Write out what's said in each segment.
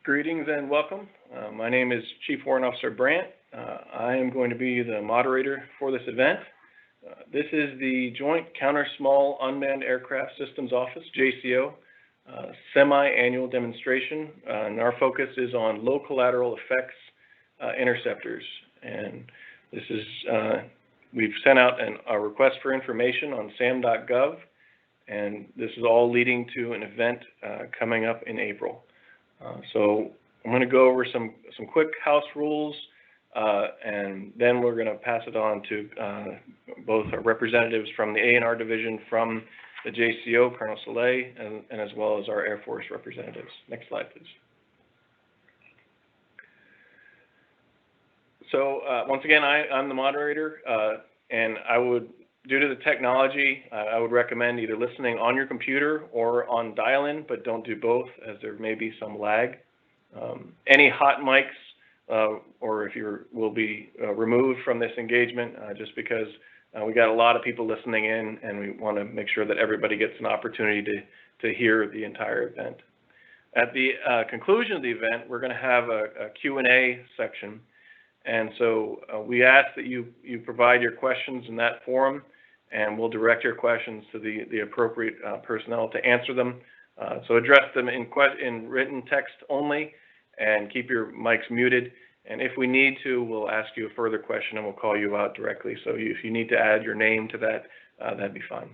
Greetings and welcome. My name is Chief Warrant Officer Brandt. I am going to be the moderator for this event. This is the Joint Counter Small Unmanned Aircraft Systems Office, JCO, semi-annual demonstration, and our focus is on low collateral effects interceptors. And this is, we've sent out a request for information on sam.gov, and this is all leading to an event coming up in April. So I'm going to go over some quick house rules, and then we're going to pass it on to both our representatives from the A&R division from the JCO, Colonel Soleil, and as well as our Air Force representatives. Next slide, please. So once again, I'm the moderator, and I would, due to the technology, I would recommend either listening on your computer or on dial-in, but don't do both, as there may be some lag. Any hot mics, or if you will be removed from this engagement, just because we got a lot of people listening in, and we want to make sure that everybody gets an opportunity to hear the entire event. At the conclusion of the event, we're going to have a Q&A section, and so we ask that you provide your questions in that forum, and we'll direct your questions to the appropriate personnel to answer them. So address them in written text only, and keep your mics muted. And if we need to, we'll ask you a further question and we'll call you out directly. So if you need to add your name to that, that'd be fine.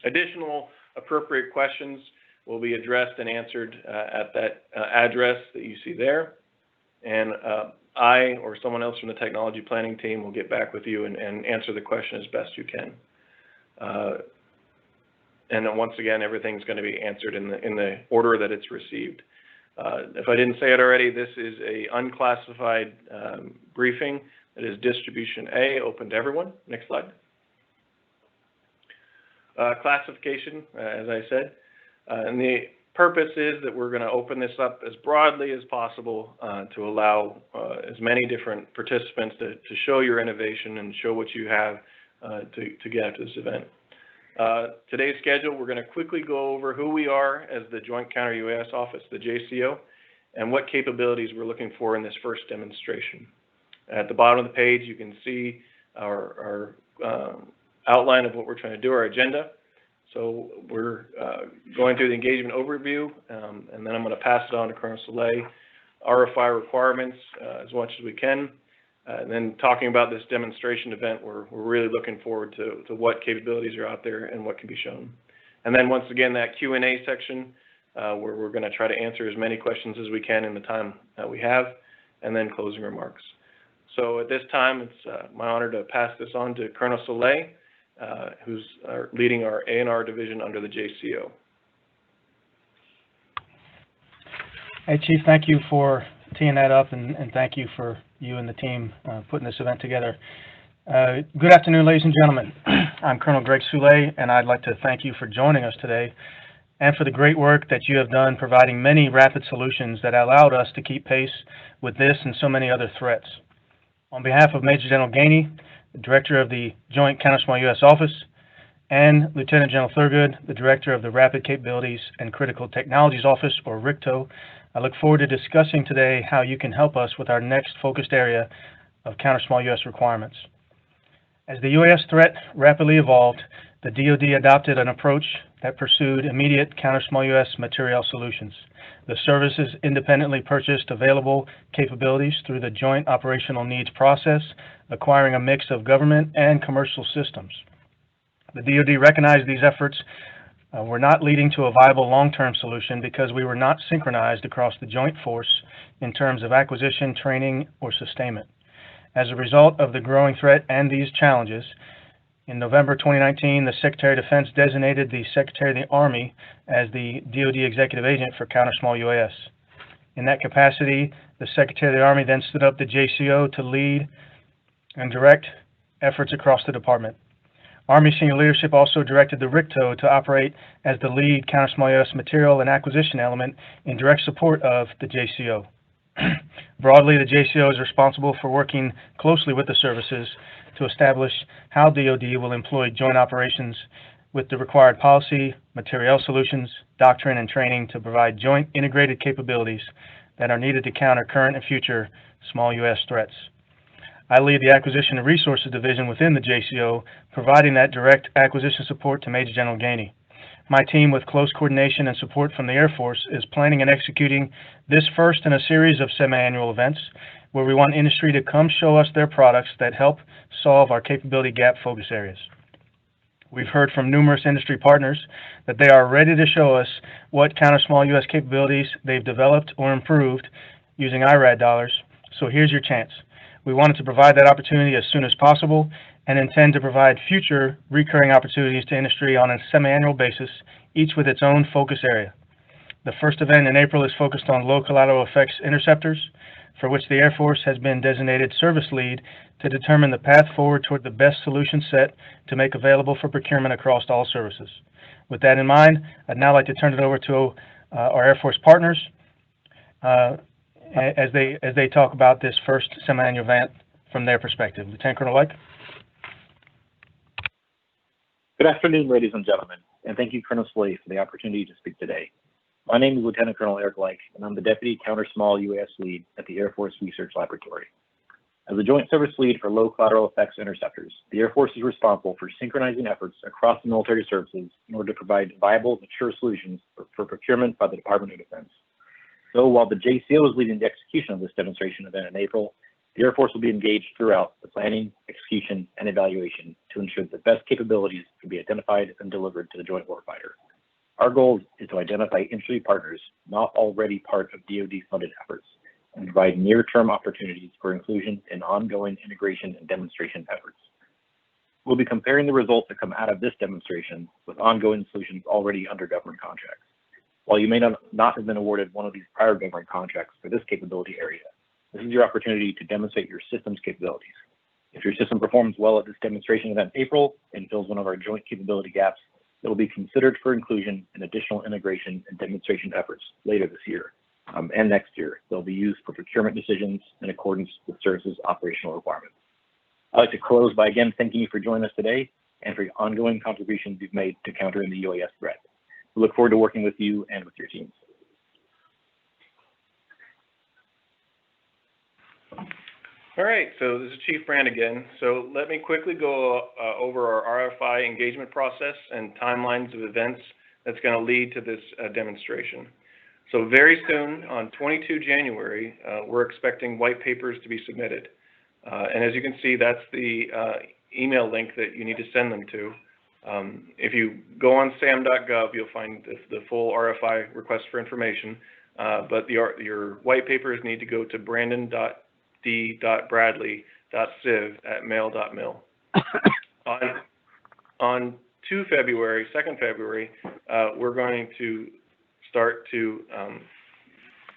Additional appropriate questions will be addressed and answered at that address that you see there. And I or someone else from the technology planning team will get back with you and answer the question as best you can. And then once again, everything's going to be answered in the order that it's received. If I didn't say it already, this is a unclassified briefing that is distribution A, open to everyone. Next slide. Classification, as I said, and the purpose is that we're going to open this up as broadly as possible to allow as many different participants to show your innovation and show what you have to get out to this event. Today's schedule, we're going to quickly go over who we are as the Joint Counter-UAS Office, the JCO, and what capabilities we're looking for in this first demonstration. At the bottom of the page, you can see our outline of what we're trying to do, our agenda. So we're going through the engagement overview, and then I'm going to pass it on to Colonel Soleil, RFI requirements as much as we can, and then talking about this demonstration event. We're really looking forward to what capabilities are out there and what can be shown. And then once again, that Q&A section where we're going to try to answer as many questions as we can in the time that we have, and then closing remarks. So at this time, it's my honor to pass this on to Colonel Soleil, who's leading our A&R division under the JCO. Hey, Chief, thank you for teeing that up, and thank you for you and the team putting this event together. Good afternoon, ladies and gentlemen. I'm Colonel Greg Soleil, and I'd like to thank you for joining us today and for the great work that you have done providing many rapid solutions that allowed us to keep pace with this and so many other threats. On behalf of Major General Gainey, the Director of the Joint Counter-Small U.S. Office, and Lieutenant General Thurgood, the Director of the Rapid Capabilities and Critical Technologies Office, or RCCTO, I look forward to discussing today how you can help us with our next focused area of counter-small U.S. requirements. As the UAS threat rapidly evolved, the DoD adopted an approach that pursued immediate counter-small U.S. material solutions. The services independently purchased available capabilities through the Joint Operational Needs process, acquiring a mix of government and commercial systems. The DoD recognized these efforts were not leading to a viable long-term solution because we were not synchronized across the joint force in terms of acquisition, training, or sustainment. As a result of the growing threat and these challenges, in November 2019, the Secretary of Defense designated the Secretary of the Army as the DoD Executive Agent for Counter-Small UAS. In that capacity, the Secretary of the Army then stood up the JCO to lead and direct efforts across the department. Army senior leadership also directed the RCCTO to operate as the lead counter-small U.S. material and acquisition element in direct support of the JCO. Broadly, the JCO is responsible for working closely with the services to establish how DoD will employ joint operations with the required policy, materiel solutions, doctrine, and training to provide joint integrated capabilities that are needed to counter current and future small U.S. threats. I lead the Acquisition and Resources Division within the JCO, providing that direct acquisition support to Major General Gainey. My team, with close coordination and support from the Air Force, is planning and executing this first in a series of semi-annual events where we want industry to come show us their products that help solve our capability gap focus areas. We've heard from numerous industry partners that they are ready to show us what counter small U.S. capabilities they've developed or improved using IRAD dollars, so here's your chance. We wanted to provide that opportunity as soon as possible and intend to provide future recurring opportunities to industry on a semi-annual basis, each with its own focus area. The first event in April is focused on low collateral effects interceptors, for which the Air Force has been designated service lead to determine the path forward toward the best solution set to make available for procurement across all services. With that in mind, I'd now like to turn it over to our Air Force partners as they talk about this first semi-annual event from their perspective. Lieutenant Colonel Like. Good afternoon, ladies and gentlemen, and thank you, Colonel Slay, for the opportunity to speak today. My name is Lieutenant Colonel Eric Like, and I'm the Deputy Counter Small UAS Lead at the Air Force Research Laboratory. As a Joint Service Lead for Low Collateral Effects Interceptors, the Air Force is responsible for synchronizing efforts across the military services in order to provide viable, mature solutions for procurement by the Department of Defense. So while the JCO is leading the execution of this demonstration event in April, the Air Force will be engaged throughout the planning, execution, and evaluation to ensure that the best capabilities can be identified and delivered to the joint warfighter. Our goal is to identify industry partners not already part of DoD-funded efforts and provide near-term opportunities for inclusion in ongoing integration and demonstration efforts. We'll be comparing the results that come out of this demonstration with ongoing solutions already under government contracts. While you may not have been awarded one of these prior government contracts for this capability area, this is your opportunity to demonstrate your system's capabilities. If your system performs well at this demonstration event in April and fills one of our joint capability gaps, it will be considered for inclusion in additional integration and demonstration efforts later this year and next year. They'll be used for procurement decisions in accordance with services operational requirements. I'd like to close by again thanking you for joining us today and for your ongoing contributions you've made to countering the UAS threat. We look forward to working with you and with your teams. All right, so this is Chief Brand again. So let me quickly go over our RFI engagement process and timelines of events that's going to lead to this demonstration. So very soon, on 22 January, we're expecting white papers to be submitted. And as you can see, that's the email link that you need to send them to. If you go on sam.gov, you'll find the full RFI request for information, but your white papers need to go to brandon.d.bradley.civ@mail.mil. On 2 February, we're going to start to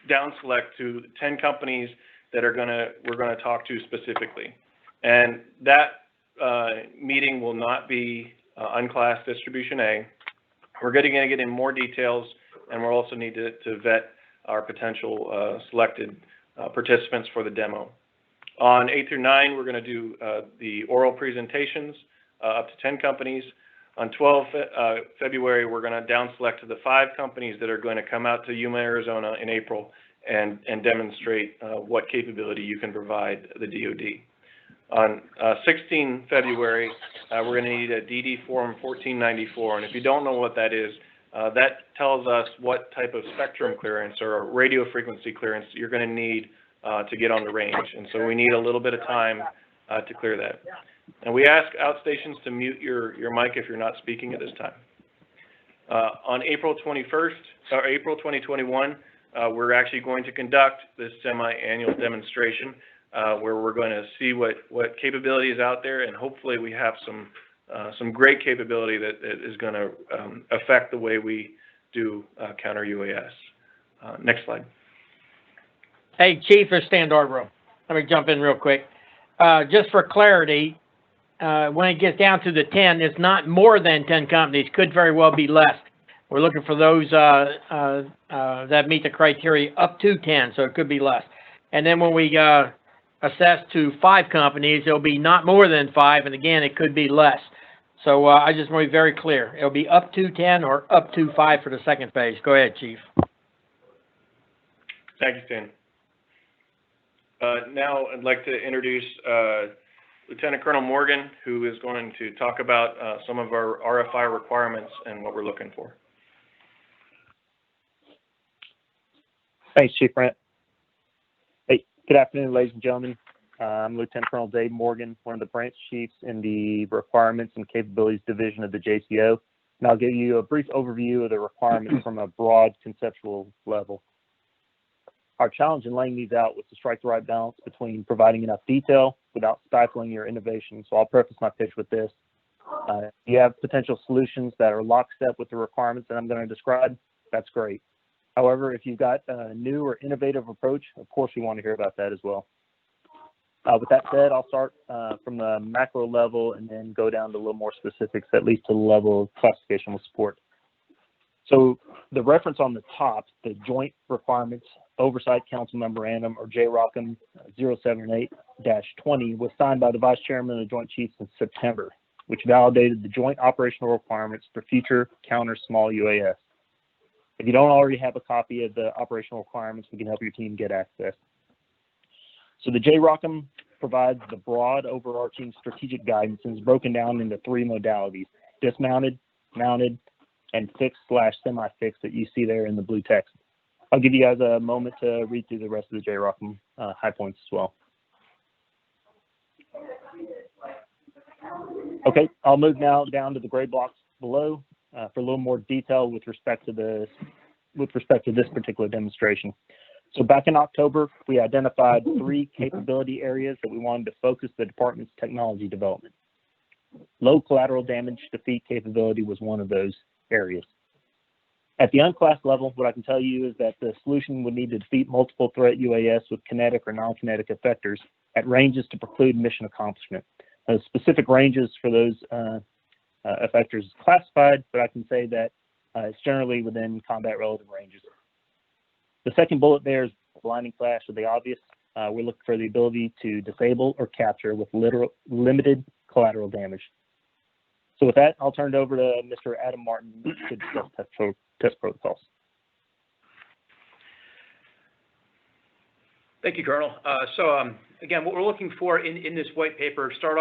down select to 10 companies that we're going to talk to specifically. And that meeting will not be unclassed distribution A. We're going to get in more details, and we'll also need to vet our potential selected participants for the demo. On 8 through 9, we're going to do the oral presentations up to 10 companies. On 12 February, we're going to down select to the 5 companies that are going to come out to Yuma, Arizona in April and demonstrate what capability you can provide the DoD. On 16 February, we're going to need a DD Form 1494, and if you don't know what that is, that tells us what type of spectrum clearance or radio frequency clearance you're going to need to get on the range, and so we need a little bit of time to clear that. And we ask outstations to mute your mic if you're not speaking at this time. On April 21st, or April 2021, we're actually going to conduct this semi-annual demonstration where we're going to see what capability is out there, and hopefully we have some great capability that is going to affect the way we do counter UAS. Next slide. Hey, Chief, it's Stan Darborough. Let me jump in real quick. Just for clarity, when it gets down to the 10, it's not more than 10 companies. Could very well be less. We're looking for those that meet the criteria up to 10, so it could be less. And then when we assess to 5 companies, it'll be not more than 5, and again, it could be less. So I just want to be very clear. It'll be up to 10 or up to 5 for the second phase. Go ahead, Chief. Thank you, Stan. Now I'd like to introduce Lieutenant Colonel Morgan, who is going to talk about some of our RFI requirements and what we're looking for. Thanks, Chief Brent. Hey, good afternoon, ladies and gentlemen. I'm Lieutenant Colonel Dave Morgan, one of the branch chiefs in the Requirements and Capabilities Division of the JCO, and I'll give you a brief overview of the requirements from a broad conceptual level. Our challenge in laying these out was to strike the right balance between providing enough detail without stifling your innovation. So I'll preface my pitch with this. If you have potential solutions that are lockstep with the requirements that I'm going to describe, that's great. However, if you've got a new or innovative approach, of course we want to hear about that as well. With that said, I'll start from the macro level and then go down to a little more specifics, at least to the level of classification will support. So the reference on the top, the Joint Requirements Oversight Council Memorandum, or JROCM 078-20, was signed by the Vice Chairman of the Joint Chiefs in September, which validated the joint operational requirements for future counter small UAS. If you don't already have a copy of the operational requirements, we can help your team get access. So the JROCM provides the broad overarching strategic guidance and is broken down into three modalities: dismounted, mounted, and fixed/semi-fixed that you see there in the blue text. I'll give you guys a moment to read through the rest of the JROCM high points as well. Okay, I'll move now down to the gray blocks below for a little more detail with respect to this particular demonstration. So back in October, we identified three capability areas that we wanted to focus the department's technology development. Low collateral damage defeat capability was one of those areas. At the unclassed level, what I can tell you is that the solution would need to defeat multiple threat UAS with kinetic or non-kinetic effectors at ranges to preclude mission accomplishment. Specific ranges for those effectors is classified, but I can say that it's generally within combat relative ranges. The second bullet there is blinding flash of the obvious. We're looking for the ability to disable or capture with limited collateral damage. So with that, I'll turn it over to Mr. Adam Martin to discuss test protocols. Thank you, Colonel. Again, what we're looking for in this white paper, basically start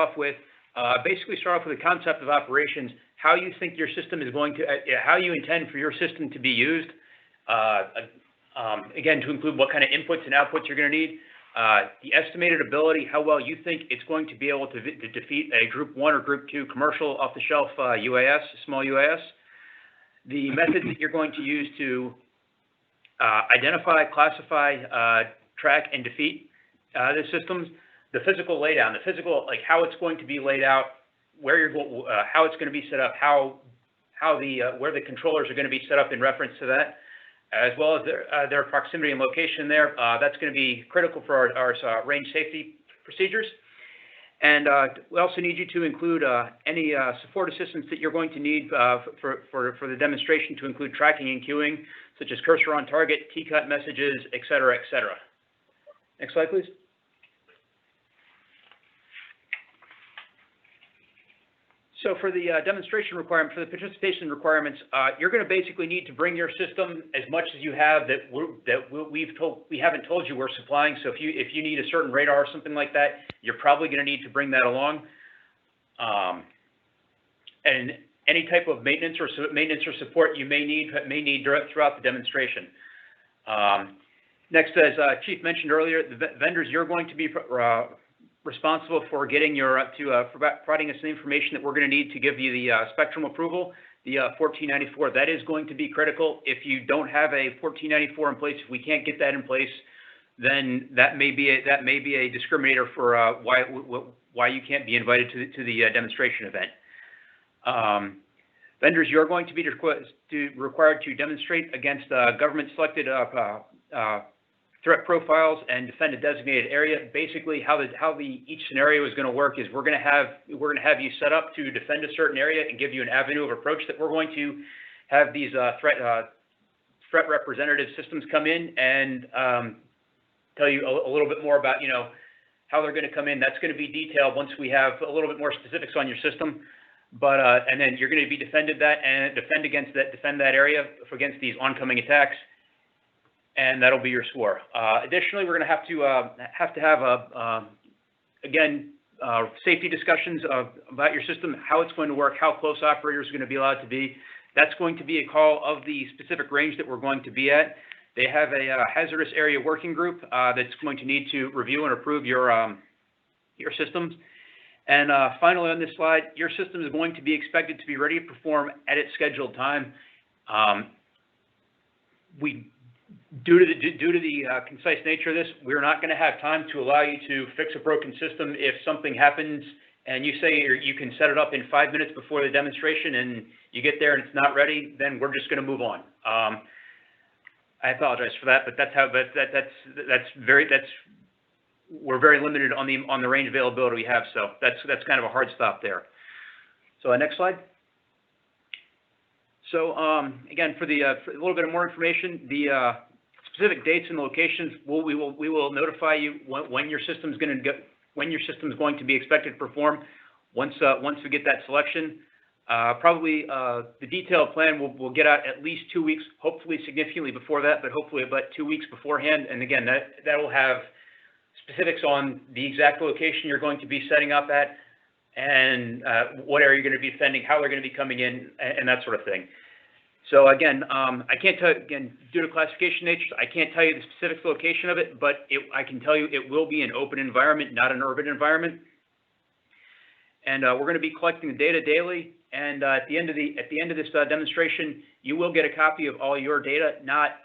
off with the concept of operations, how you think your system is going to, how you intend for your system to be used. Again, to include what kind of inputs and outputs you're going to need, the estimated ability, how well you think it's going to be able to defeat a Group 1 or Group 2 commercial off-the-shelf UAS, small UAS, the methods that you're going to use to identify, classify, track, and defeat the systems, the physical laydown, the physical, like how it's going to be laid out, where you're going, how it's going to be set up, where the controllers are going to be set up in reference to that, as well as their proximity and location there. That's going to be critical for our range safety procedures. And we also need you to include any support assistance that you're going to need for the demonstration, to include tracking and queuing, such as cursor on target, T-cut messages, et cetera, et cetera. Next slide, please. So for the demonstration requirement, for the participation requirements, you're going to basically need to bring your system as much as you have we haven't told you we're supplying. So if you need a certain radar or something like that, you're probably going to need to bring that along. And any type of maintenance or support you may need throughout the demonstration. Next, as Chief mentioned earlier, the vendors you're going to be responsible for getting for providing us the information that we're going to need to give you the spectrum approval, the 1494. That is going to be critical. If you don't have a 1494 in place, if we can't get that in place, then that may be a discriminator for why you can't be invited to the demonstration event. Vendors, you're going to be required to demonstrate against government selected threat profiles and defend a designated area. Basically, how each scenario is going to work is we're going to have you set up to defend a certain area and give you an avenue of approach that we're going to have these threat representative systems come in and tell you a little bit more about how they're going to come in. That's going to be detailed once we have a little bit more specifics on your system. But and then you're going to be defend that area against these oncoming attacks. and that'll be your score. Additionally, we're going to have again, safety discussions about your system, how it's going to work, how close operators are going to be allowed to be. That's going to be a call of the specific range that we're going to be at. They have a hazardous area working group that's going to need to review and approve your systems. And finally on this slide, your system is going to be expected to be ready to perform at its scheduled time. Due to the concise nature of this, we're not going to have time to allow you to fix a broken system. If something happens and you say you can set it up in 5 minutes before the demonstration and you get there and it's not ready, then we're just going to move on. I apologize for that, but that's how. We're very limited on the range availability we have, so that's kind of a hard stop there. So next slide. So again, for a little bit of more information, the specific dates and locations, we will notify you when your system's going to be expected to perform. Once we get that selection, probably the detailed plan will get out at least 2 weeks, hopefully significantly before that, but hopefully about 2 weeks beforehand. And again, that will have specifics on the exact location you're going to be setting up at, and what area you're going to be defending, how they're going to be coming in, and that sort of thing. So again, I can't tell, again, due to classification nature, I can't tell you the specific location of it, but I can tell you it will be an open environment, not an urban environment. And we're going to be collecting the data daily. And at the end of this demonstration, you will get a copy of all your data, not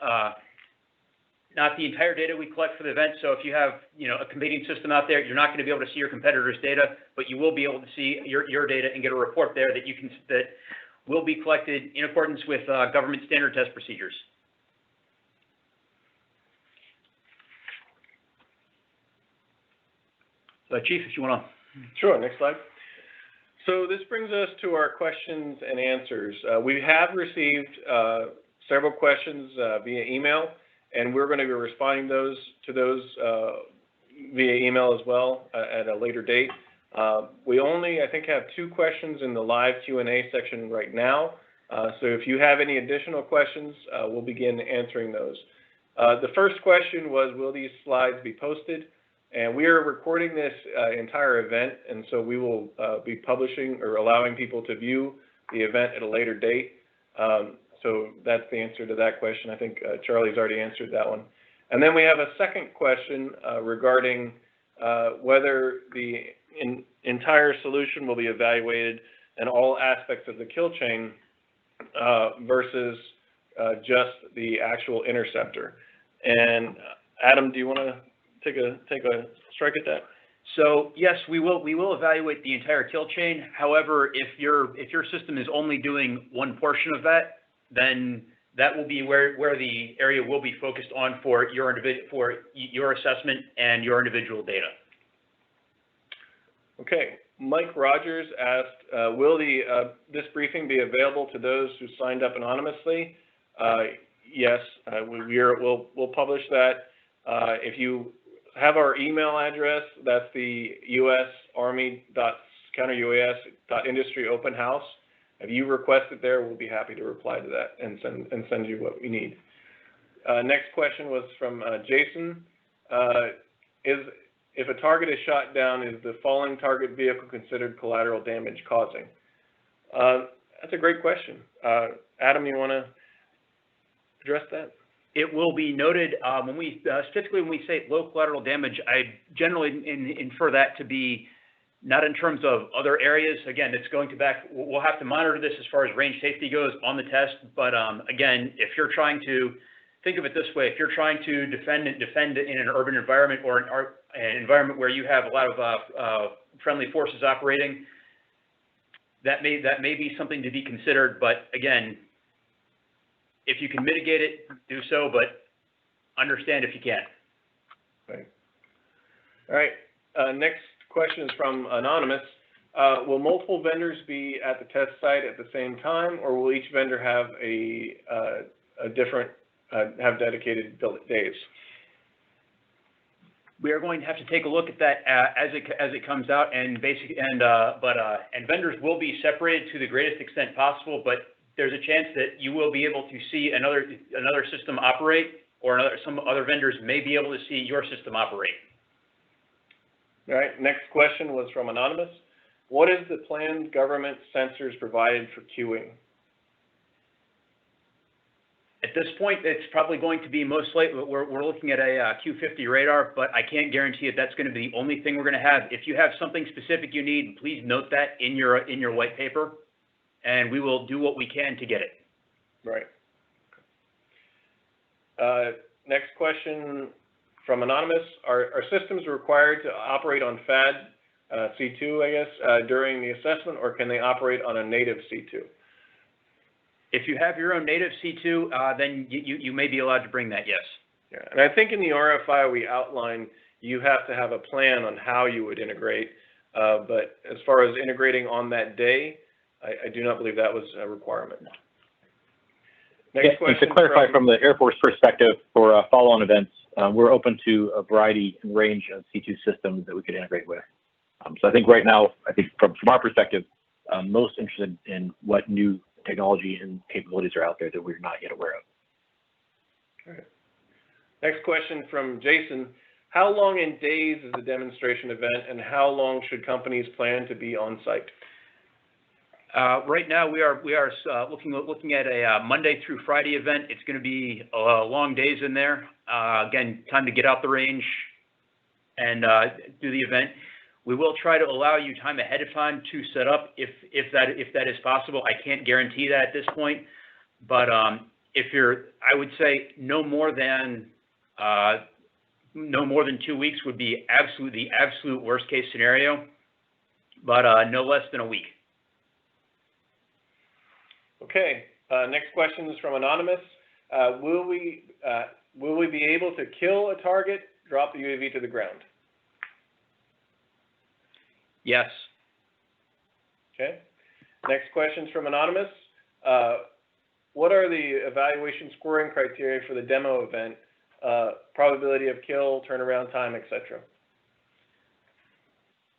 the entire data we collect for the event. So if you have, a competing system out there, you're not going to be able to see your competitor's data, but you will be able to see your data and get a report there that will be collected in accordance with government standard test procedures. So Chief, if you want to. Sure, next slide. So this brings us to our questions and answers. We have received several questions via email, and we're going to be responding to those via email as well at a later date. We only, I think, have 2 questions in the live Q&A section right now. So if you have any additional questions, we'll begin answering those. The first question was, will these slides be posted? And we are recording this entire event, and so we will be publishing or allowing people to view the event at a later date. So that's the answer to that question. I think Charlie's already answered that one. And then we have a second question regarding whether the entire solution will be evaluated in all aspects of the kill chain versus just the actual interceptor. And Adam, do you want to take a strike at that? So yes, we will evaluate the entire kill chain. However, if your system is only doing one portion of that, then that will be where the area will be focused on for your assessment and your individual data. Okay. Mike Rogers asked, will this briefing be available to those who signed up anonymously? Yes, we'll publish that. If you have our email address, that's the usarmy.counter-UAS.industry-open-house. If you request it there, we'll be happy to reply to that and send you what we need. Next question was from Jason. If a target is shot down, is the falling target vehicle considered collateral damage causing? That's a great question. Adam, you want to address that? It will be noted specifically when we say low collateral damage, I generally infer that to be not in terms of other areas. Again, it's going to we'll have to monitor this as far as range safety goes on the test. But again, if you're trying to think of it this way, if you're trying to defend in an urban environment or an environment where you have a lot of friendly forces operating, that may be something to be considered. But again, if you can mitigate it, do so, but understand if you can't. Right. All right. Next question is from Anonymous. Will multiple vendors be at the test site at the same time, or will each vendor have have dedicated days? We are going to have to take a look at that as it comes out, and vendors will be separated to the greatest extent possible, but there's a chance that you will be able to see another system operate or some other vendors may be able to see your system operate. All right, next question was from Anonymous. What is the planned government sensors provided for queuing? At this point, it's probably going to be most likely, we're looking at a Q50 radar, but I can't guarantee that that's going to be the only thing we're going to have. If you have something specific you need, please note that in your white paper, and we will do what we can to get it. Right. Next question from Anonymous. Are systems required to operate on FAD C2, I guess, during the assessment, or can they operate on a native C2? If you have your own native C2, then you may be allowed to bring that, yes. Yeah, and I think in the RFI we outlined you have to have a plan on how you would integrate, but as far as integrating on that day, I do not believe that was a requirement. Next question. To clarify from the Air Force perspective, for follow-on events, we're open to a variety and range of C2 systems that we could integrate with. So I think right now, from our perspective, most interested in what new technology and capabilities are out there that we're not yet aware of. All right. Next question from Jason. How long in days is the demonstration event, and how long should companies plan to be on site? Right now, we are looking at a Monday through Friday event. It's going to be long days in there. Again, time to get out the range and do the event. We will try to allow you time ahead of time to set up if that is possible. I can't guarantee that at this point, but if you're, I would say no more than 2 weeks would be the absolute worst case scenario, but no less than a week. Okay. Next question is from Anonymous. Will we be able to kill a target, drop the UAV to the ground? Yes. Okay. Next question is from Anonymous. What are the evaluation scoring criteria for the demo event? Probability of kill, turnaround time, etc.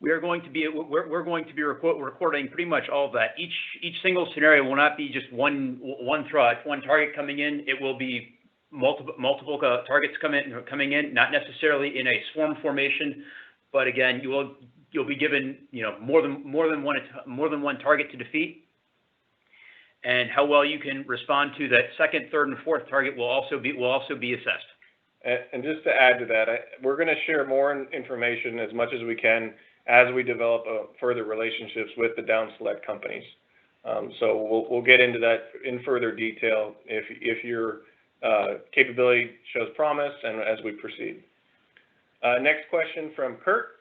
We're going to be recording pretty much all of that. Each single scenario will not be just one target coming in. It will be multiple targets coming in, not necessarily in a swarm formation, but again, you'll be given more than one target to defeat, and how well you can respond to that second, third, and fourth target will also be assessed. And just to add to that, we're going to share more information as much as we can as we develop further relationships with the down select companies. So we'll get into that in further detail if your capability shows promise and as we proceed. Next question from Kurt.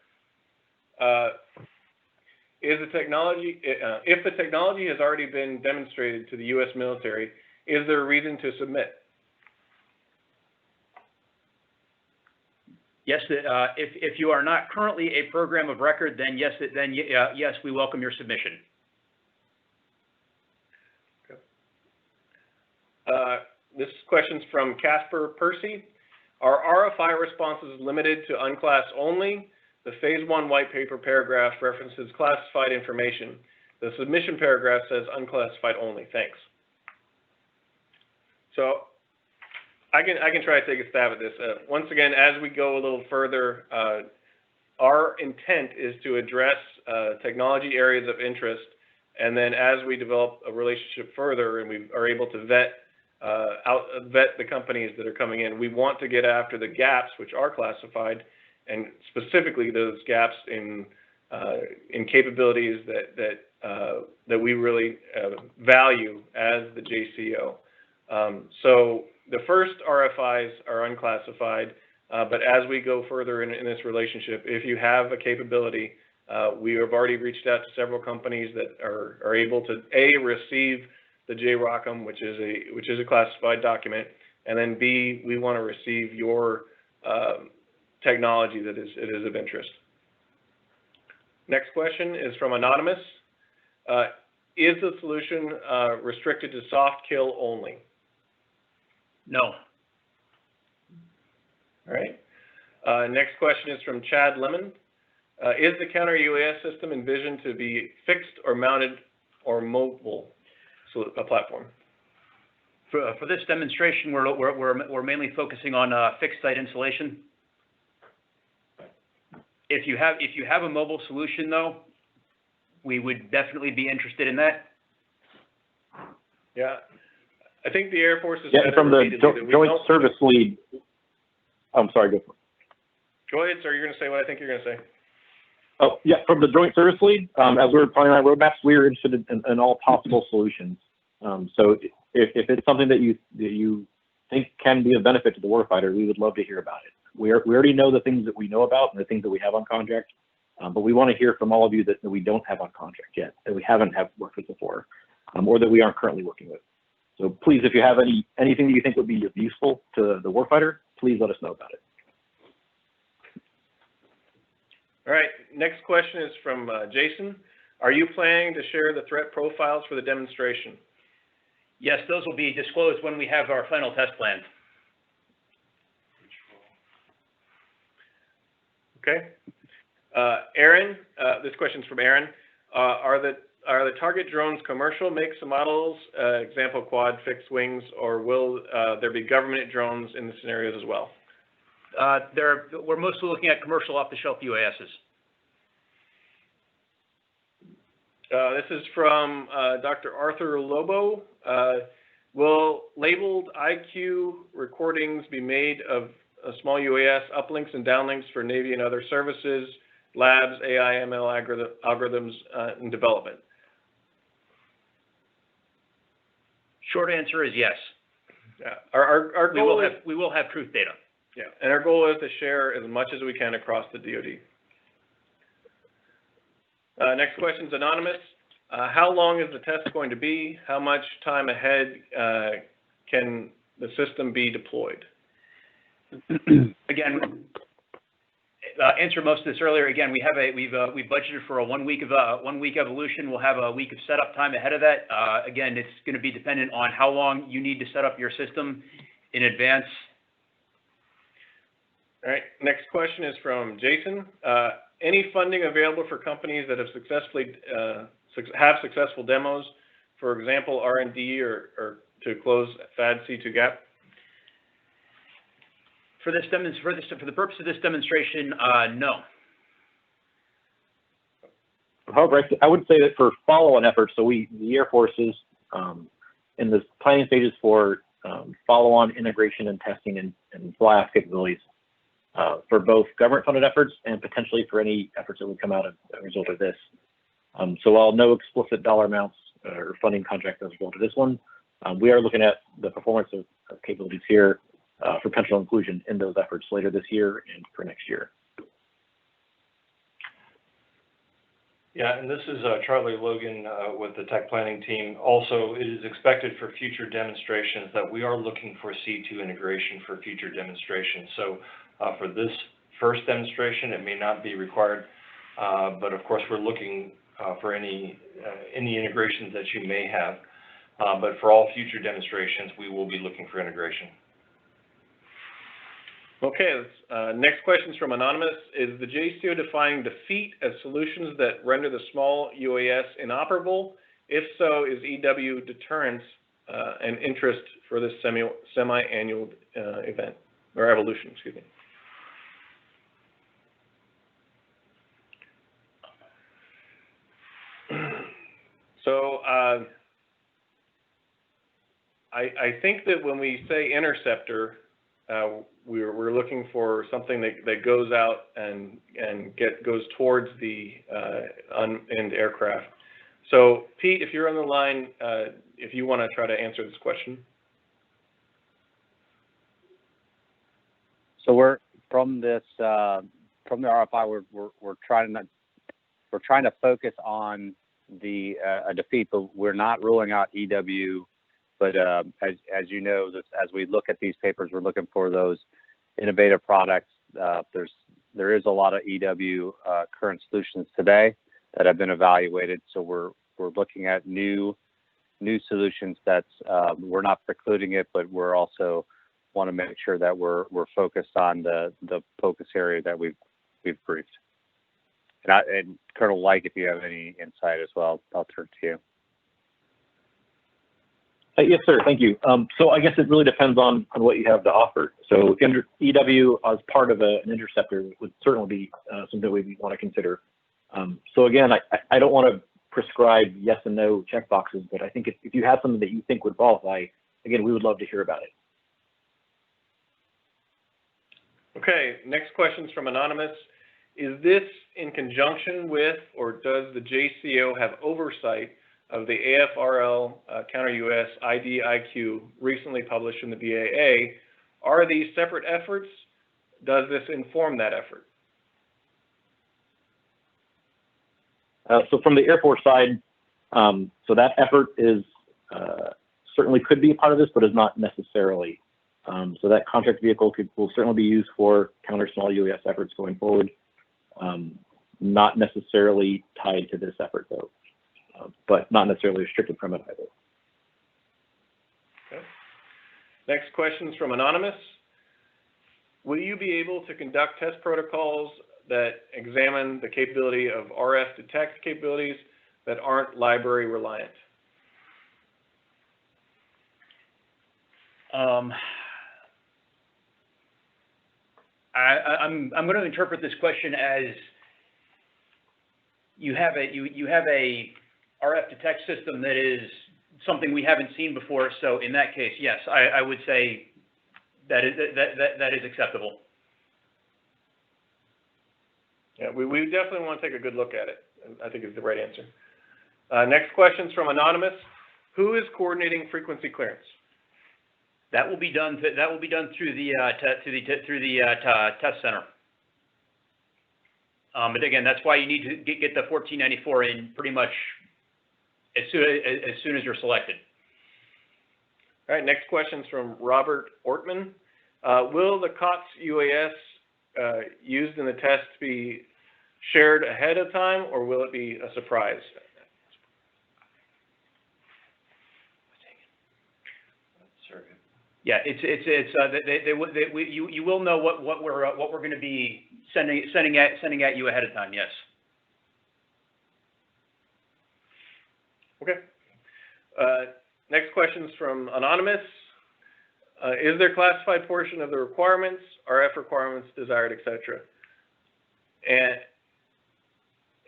If the technology has already been demonstrated to the U.S. military, is there a reason to submit? Yes, if you are not currently a program of record, then yes, we welcome your submission. Okay. This question's from Casper Percy. Are RFI responses limited to unclass only? The Phase 1 white paper paragraph references classified information. The submission paragraph says unclassified only. Thanks. So I can try to take a stab at this. Once again, as we go a little further, our intent is to address technology areas of interest, and then as we develop a relationship further and we are able to vet the companies that are coming in, we want to get after the gaps which are classified, and specifically those gaps in capabilities that we really value as the JCO. So the first RFIs are unclassified, but as we go further in this relationship, if you have a capability, we have already reached out to several companies that are able to A, receive the JROCM, which is a classified document, and then B, we want to receive your technology that is of interest. Next question is from Anonymous. Is the solution restricted to soft kill only? No. All right. Next question is from Chad Lemon. Is the counter-UAS system envisioned to be fixed or mounted or mobile platform? For this demonstration, we're mainly focusing on fixed site installation. If you have a mobile solution, though, we would definitely be interested in that. Yeah, I think the Air Force is from the Joint Service Lead. I'm sorry, go for it. Go ahead, sir. You're going to say what I think you're going to say. Oh, yeah, from the Joint Service Lead, as we were planning our roadmaps, we are interested in all possible solutions. So if it's something that you think can be of benefit to the warfighter, we would love to hear about it. We already know the things that we know about and the things that we have on contract, but we want to hear from all of you that we don't have on contract yet, that we haven't worked with before, or that we aren't currently working with. So please, if you have anything that you think would be useful to the warfighter, please let us know about it. All right, next question is from Jason. Are you planning to share the threat profiles for the demonstration? Yes, those will be disclosed when we have our final test plans. Okay. Aaron, this question's from Aaron. Are the target drones commercial makes and models, example quad, fixed wings, or will there be government drones in the scenarios as well? We're mostly looking at commercial off-the-shelf UASs. This is from Dr. Arthur Lobo. Will labeled IQ recordings be made of a small UAS uplinks and downlinks for Navy and other services, labs, AI, ML algorithms in development? Short answer is yes. Yeah. Our goal we will have truth data. Yeah, and our goal is to share as much as we can across the DoD. Next question is anonymous. How long is the test going to be? How much time ahead can the system be deployed? Again, answered most of this earlier. Again, we've budgeted for a 1 week evolution. We'll have a week of setup time ahead of that. Again, it's going to be dependent on how long you need to set up your system in advance. All right, next question is from Jason. Any funding available for companies that have successful demos, for example, R&D or to close FAD C2 gap? For the purpose of this demonstration, no. However, I would say that for follow-on efforts, so the Air Force is in the planning stages for follow-on integration and testing and fly-off capabilities for both government-funded efforts and potentially for any efforts that would come out as a result of this. So while no explicit dollar amounts or funding contract as a result of this one, we are looking at the performance of capabilities here for potential inclusion in those efforts later this year and for next year. Yeah, and this is Charlie Logan with the tech planning team. Also, it is expected for future demonstrations that we are looking for C2 integration for future demonstrations. So for this first demonstration, it may not be required, but of course we're looking for any integrations that you may have. But for all future demonstrations, we will be looking for integration. Okay, next question is from Anonymous. Is the JCO defining defeat as solutions that render the small UAS inoperable? If so, is EW deterrence an interest for this semi-annual event, or evolution, excuse me? So I think that when we say interceptor, we're looking for something that goes out and goes towards the unmanned aircraft. So Pete, if you're on the line, if you want to try to answer this question. So we're from this from the RFI, we're trying to focus on the a defeat, but we're not ruling out EW. But as you know, as we look at these papers, we're looking for those innovative products. There is a lot of EW current solutions today that have been evaluated. So we're looking at new solutions that's we're not precluding it, but we're also want to make sure that we're focused on the focus area that we've briefed. And Colonel Like, if you have any insight as well, I'll turn to you. Yes, sir. Thank you. So I guess it really depends on what you have to offer. So EW as part of an interceptor would certainly be something we want to consider. So again, I don't want to prescribe yes and no checkboxes, but I think if you have something that you think would qualify, again, we would love to hear about it. Okay, next question's from Anonymous. Is this in conjunction with, or does the JCO have oversight of the AFRL Counter-UAS IDIQ recently published in the BAA? Are these separate efforts? Does this inform that effort? So from the Air Force side, so that effort is certainly could be a part of this, but is not necessarily. So that contract vehicle will certainly be used for counter small UAS efforts going forward. Not necessarily tied to this effort though, but not necessarily restricted from it either. Okay. Next question's from Anonymous. Will you be able to conduct test protocols that examine the capability of RF detect capabilities that aren't library reliant? I'm going to interpret this question as you have a RF detect system that is something we haven't seen before. So in that case, yes, I would say that is acceptable. Yeah, we definitely want to take a good look at it. I think is the right answer. Next question's from Anonymous. Who is coordinating frequency clearance? That will be done. That will be done through the test center. But again, that's why you need to get the 1494 in pretty much as soon as you're selected. All right. Next question's from Robert Ortman. Will the COTS UAS used in the test be shared ahead of time, or will it be a surprise? Yeah, you will know what we're going to be sending at you ahead of time. Yes. Okay. Next question's from Anonymous. Is there classified portion of the requirements, RF requirements desired, etc.?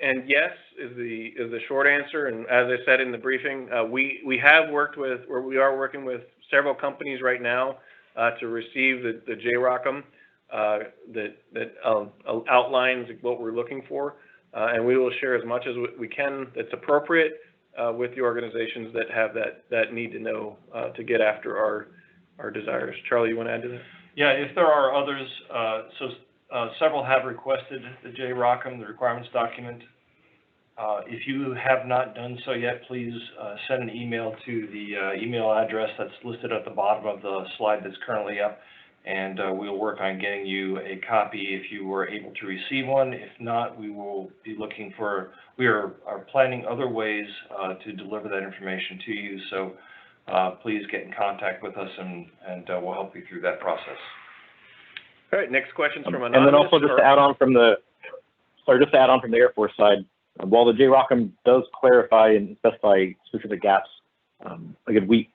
And yes is the short answer. And as I said in the briefing, we have worked with, or we are working with several companies right now to receive the JROCM that outlines what we're looking for, and we will share as much as we can that's appropriate with the organizations that have that need to know to get after our desires. Charlie, you want to add to that? Yeah, if there are others, several have requested the JROCM, the requirements document. If you have not done so yet, please send an email to the email address that's listed at the bottom of the slide that's currently up, and we'll work on getting you a copy if you were able to receive one. If not, we will be looking for, we are planning other ways to deliver that information to you, so please get in contact with us and we'll help you through that process. All right, next question's from Anonymous. And then also just to add on from the, Air Force side, while the JROCM does clarify and specify specific gaps, again, we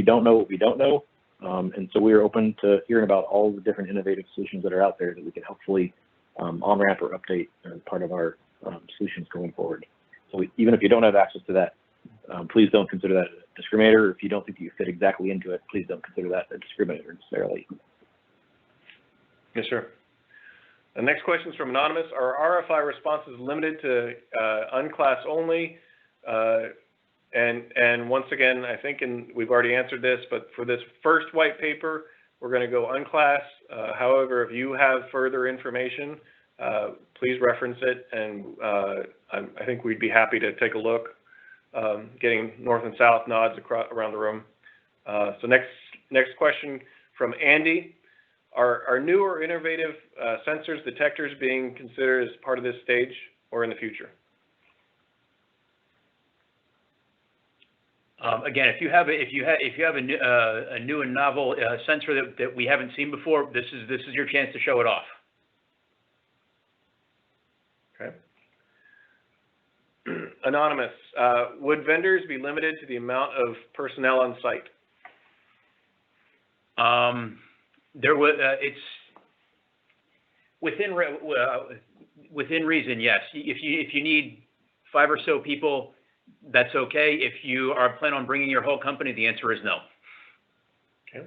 don't know what we don't know, and so we are open to hearing about all the different innovative solutions that are out there that we can hopefully on-ramp or update as part of our solutions going forward. So even if you don't have access to that, please don't consider that a discriminator. If you don't think you fit exactly into it, please don't consider that a discriminator necessarily. Yes, sir. The next question is from Anonymous. Are RFI responses limited to unclass only? And once again, I think, and we've already answered this, but for this first white paper, we're going to go unclass. However, if you have further information, please reference it, and I think we'd be happy to take a look, getting north and south nods around the room. So next question from Andy. Are new or innovative sensors, detectors being considered as part of this stage or in the future? Again, if you have a new and novel sensor that we haven't seen before, this is your chance to show it off. Okay. Anonymous, would vendors be limited to the amount of personnel on site? There was, it's within reason, yes. If you need 5 or so people, that's okay. If you are planning on bringing your whole company, the answer is no. Okay.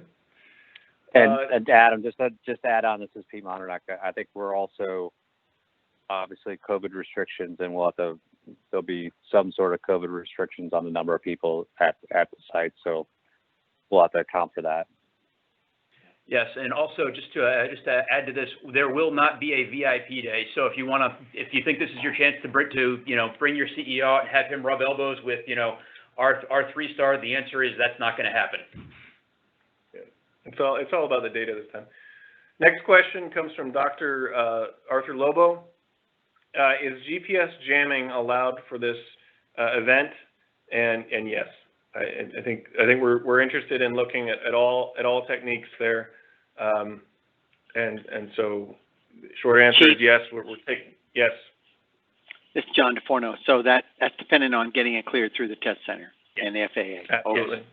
And Adam, just to add on, this is Pete Monarch. I think we're also obviously COVID restrictions, and there'll be some sort of COVID restrictions on the number of people at the site, so we'll have to account for that. Yes, and also just to add to this, there will not be a VIP day. So if you think this is your chance to bring your CEO out and have him rub elbows with our 3-star, the answer is that's not going to happen. Yeah. It's all about the data this time. Next question comes from Dr. Arthur Lobo. Is GPS jamming allowed for this event? And yes, I think we're interested in looking at all techniques there. And so short answer is yes, we're taking, yes. This is John DeForno. So that's dependent on getting it cleared through the test center and the FAA. Absolutely.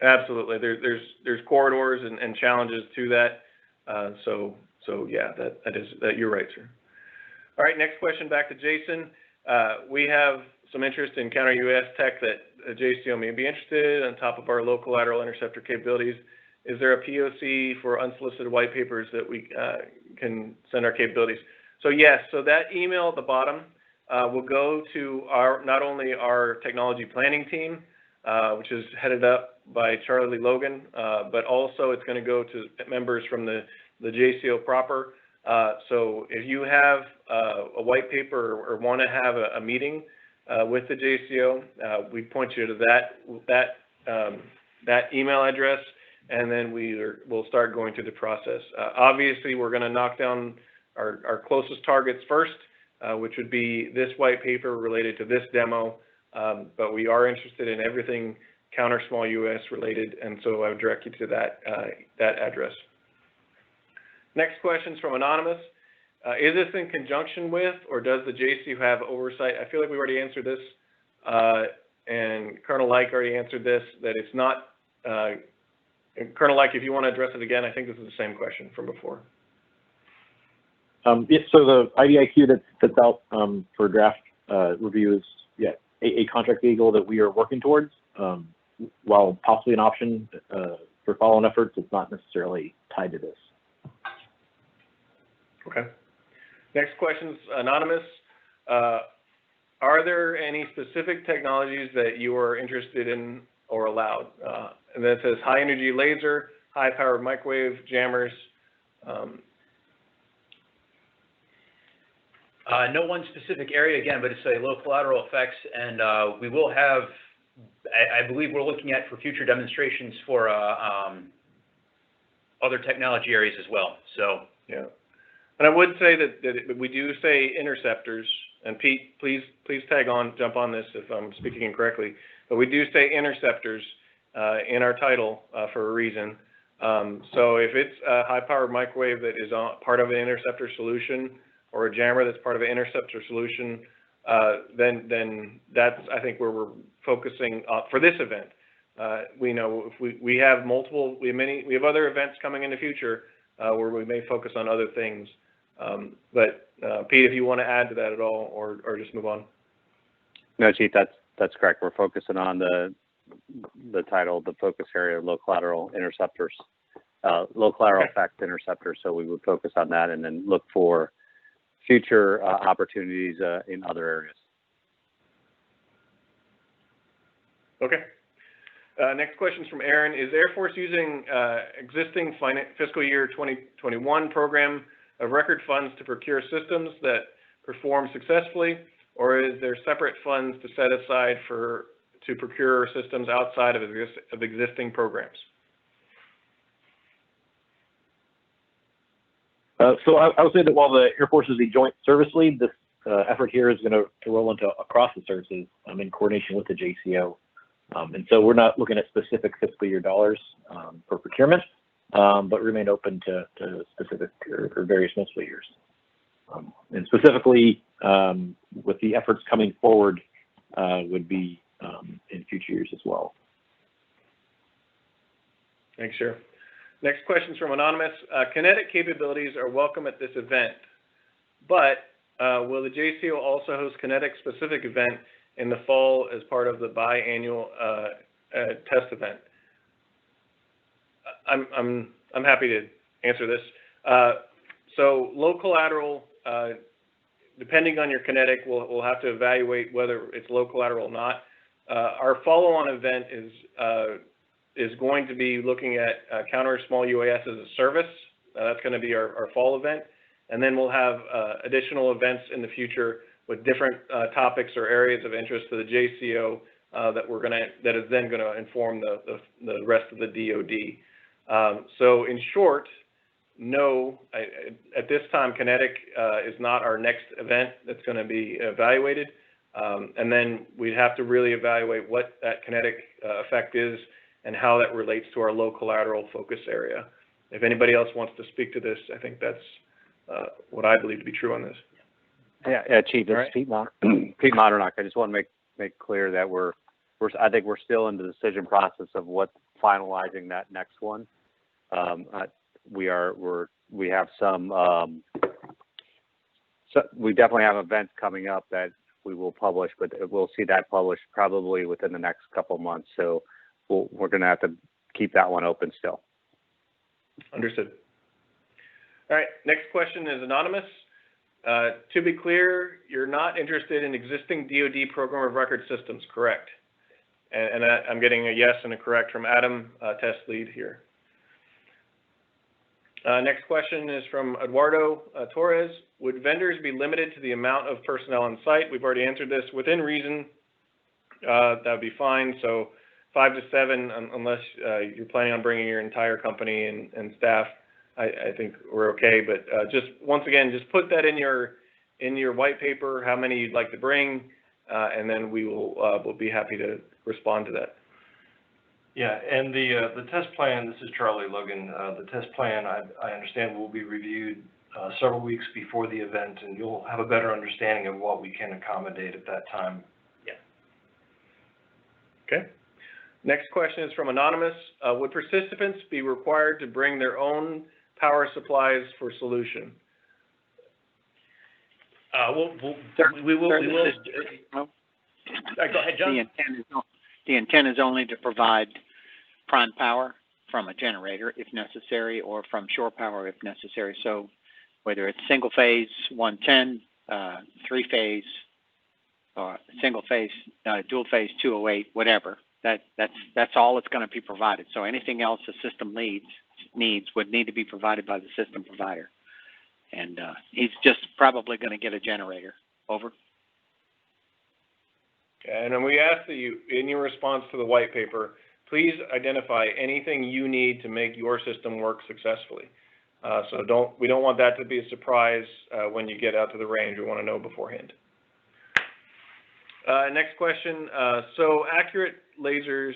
Absolutely. There's corridors and challenges to that. So yeah, that you're right, sir. All right, next question back to Jason. We have some interest in counter-UAS tech that JCO may be interested in on top of our low collateral interceptor capabilities. Is there a POC for unsolicited white papers that we can send our capabilities? So yes, so that email at the bottom will go to not only our technology planning team, which is headed up by Charlie Logan, but also it's going to go to members from the JCO proper. So if you have a white paper or want to have a meeting with the JCO, we point you to that email address, and then we'll start going through the process. Obviously, we're going to knock down our closest targets first, which would be this white paper related to this demo, but we are interested in everything counter small UAS related, and so I would direct you to that address. Next question is from Anonymous. Is this in conjunction with, or does the JCO have oversight? I feel like we already answered this, and Colonel Like already answered this, that it's not, Colonel Like, if you want to address it again, I think this is the same question from before. Yeah, so the IDIQ that's out for draft review is a contract vehicle that we are working towards. While possibly an option for follow-on efforts, it's not necessarily tied to this. Okay. Next question's anonymous. Are there any specific technologies that you are interested in or allowed? And then it says high energy laser, high powered microwave, jammers. No one specific area again, but it's a low collateral effects, and we will have, I believe we're looking at for future demonstrations for other technology areas as well. So yeah. And I would say that we do say interceptors, and Pete, please jump on this if I'm speaking incorrectly, but we do say interceptors in our title for a reason. So if it's a high-powered microwave that is part of an interceptor solution, or a jammer that's part of an interceptor solution, then that's, I think, where we're focusing for this event. We know if we have multiple, we have other events coming in the future where we may focus on other things. But Pete, if you want to add to that at all, or just move on. No, Chief, that's correct. We're focusing on the title, the focus area, low collateral interceptors, low collateral effect interceptors. So we would focus on that and then look for future opportunities in other areas. Okay. Next question is from Aaron. Is Air Force using existing fiscal year 2021 program of record funds to procure systems that perform successfully, or is there separate funds to set aside to procure systems outside of existing programs? So I would say that while the Air Force is a joint service lead, this effort here is going to roll into across the services in coordination with the JCO. And so we're not looking at specific fiscal year dollars for procurement, but remain open to specific or various multiple years. And specifically, with the efforts coming forward, would be in future years as well. Thanks, Sheriff. Next question is from Anonymous. Kinetic capabilities are welcome at this event, but will the JCO also host kinetic-specific event in the fall as part of the biannual test event? I'm happy to answer this. So low collateral, depending on your kinetic, we'll have to evaluate whether it's low collateral or not. Our follow-on event is going to be looking at counter small UAS as a service. That's going to be our fall event. And then we'll have additional events in the future with different topics or areas of interest to the JCO that is then going to inform the rest of the DoD. So in short, no, at this time, kinetic is not our next event that's going to be evaluated. And then we'd have to really evaluate what that kinetic effect is and how that relates to our low collateral focus area. If anybody else wants to speak to this, I think that's what I believe to be true on this. Yeah, Chief, this is Pete Modernock. I just want to make clear that I think we're still in the decision process of what finalizing that next one. We have some, so we definitely have events coming up that we will publish, but we'll see that published probably within the next couple of months. So we're going to have to keep that one open still. Understood. All right, next question is anonymous. To be clear, you're not interested in existing DoD program of record systems, correct? And I'm getting a yes and a correct from Adam, test lead here. Next question is from Eduardo Torres. Would vendors be limited to the amount of personnel on site? We've already answered this. Within reason, that would be fine. So 5 to 7, unless you're planning on bringing your entire company and staff, I think we're okay. But just once again, just put that in your white paper, how many you'd like to bring, and then we'll be happy to respond to that. Yeah, and the test plan, this is Charlie Logan, the test plan, I understand will be reviewed several weeks before the event, and you'll have a better understanding of what we can accommodate at that time. Yeah. Okay. Next question is from Anonymous. Would participants be required to bring their own power supplies for solution? We will. Go ahead, John. The intent is only to provide prime power from a generator if necessary, or from shore power if necessary. So whether it's single phase 110, 3-phase, or single phase, dual phase 208, whatever, that's all that's going to be provided. So anything else the system needs would need to be provided by the system provider. And he's just probably going to get a generator. Over. And then we ask that you, in your response to the white paper, please identify anything you need to make your system work successfully. So we don't want that to be a surprise when you get out to the range. We want to know beforehand. Next question. So accurate lasers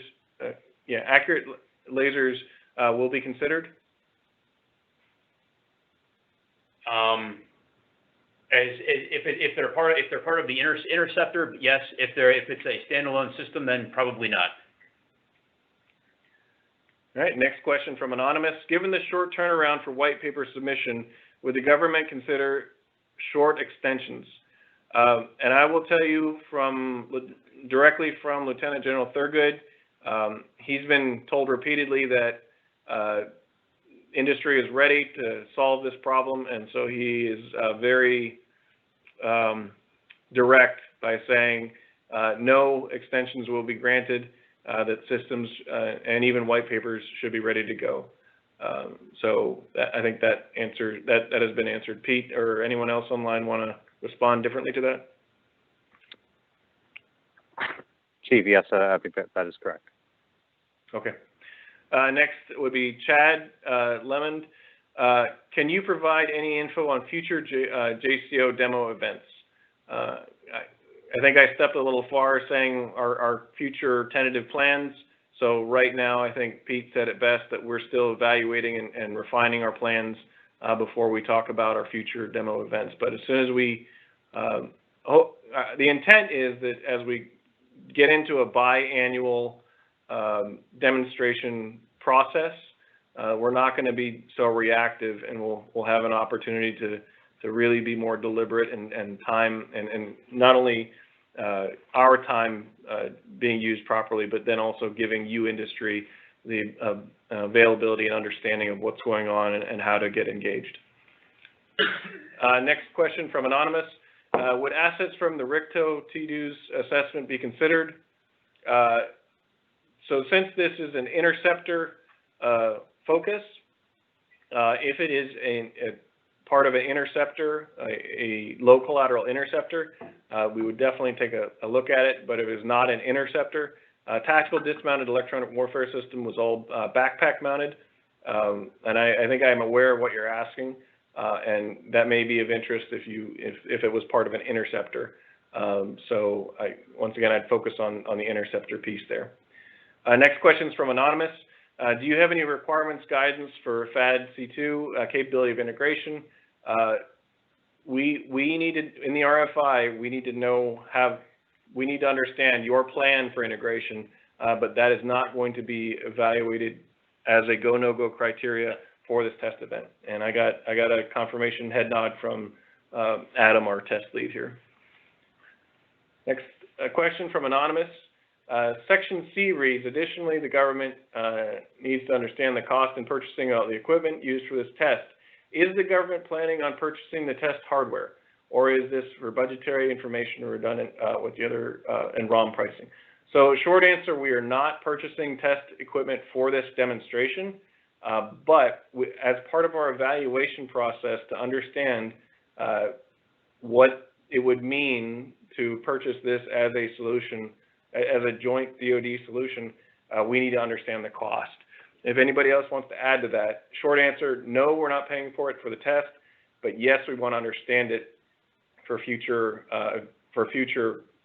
will be considered? If they're part of the interceptor, yes. If it's a standalone system, then probably not. All right. Next question from Anonymous. Given the short turnaround for white paper submission, would the government consider short extensions? And I will tell you directly from Lieutenant General Thurgood, he's been told repeatedly that industry is ready to solve this problem, and so he is very direct by saying no extensions will be granted, that systems and even white papers should be ready to go. So I think that has been answered. Pete or anyone else online want to respond differently to that? Chief, yes, I think that is correct. Okay. Next would be Chad Lemond. Can you provide any info on future JCO demo events? I think I stepped a little far saying our future tentative plans. So right now, I think Pete said it best that we're still evaluating and refining our plans before we talk about our future demo events. But as soon as we, the intent is that as we get into a biannual demonstration process, we're not going to be so reactive, and we'll have an opportunity to really be more deliberate and time, and not only our time being used properly, but then also giving you industry the availability and understanding of what's going on and how to get engaged. Next question from Anonymous. Would assets from the RCCTO TDU's assessment be considered? So since this is an interceptor focus, if it is a part of an interceptor, a low collateral interceptor, we would definitely take a look at it. But if it's not an interceptor, tactical dismounted electronic warfare system was all backpack mounted, and I think I'm aware of what you're asking, and that may be of interest if it was part of an interceptor. So once again, I'd focus on the interceptor piece there. Next question is from Anonymous. Do you have any requirements, guidance for FAD-C2 capability of integration? We needed, in the RFI, we need to understand your plan for integration, but that is not going to be evaluated as a go, no-go criteria for this test event. And I got a confirmation head nod from Adam, our test lead here. Next, a question from Anonymous. Section C reads, additionally, the government needs to understand the cost in purchasing all the equipment used for this test. Is the government planning on purchasing the test hardware, or is this for budgetary information redundant with the other and ROM pricing? So short answer, we are not purchasing test equipment for this demonstration, but as part of our evaluation process to understand what it would mean to purchase this as a solution, as a joint DoD solution, we need to understand the cost. If anybody else wants to add to that, short answer, no, we're not paying for it for the test, but yes, we want to understand it for future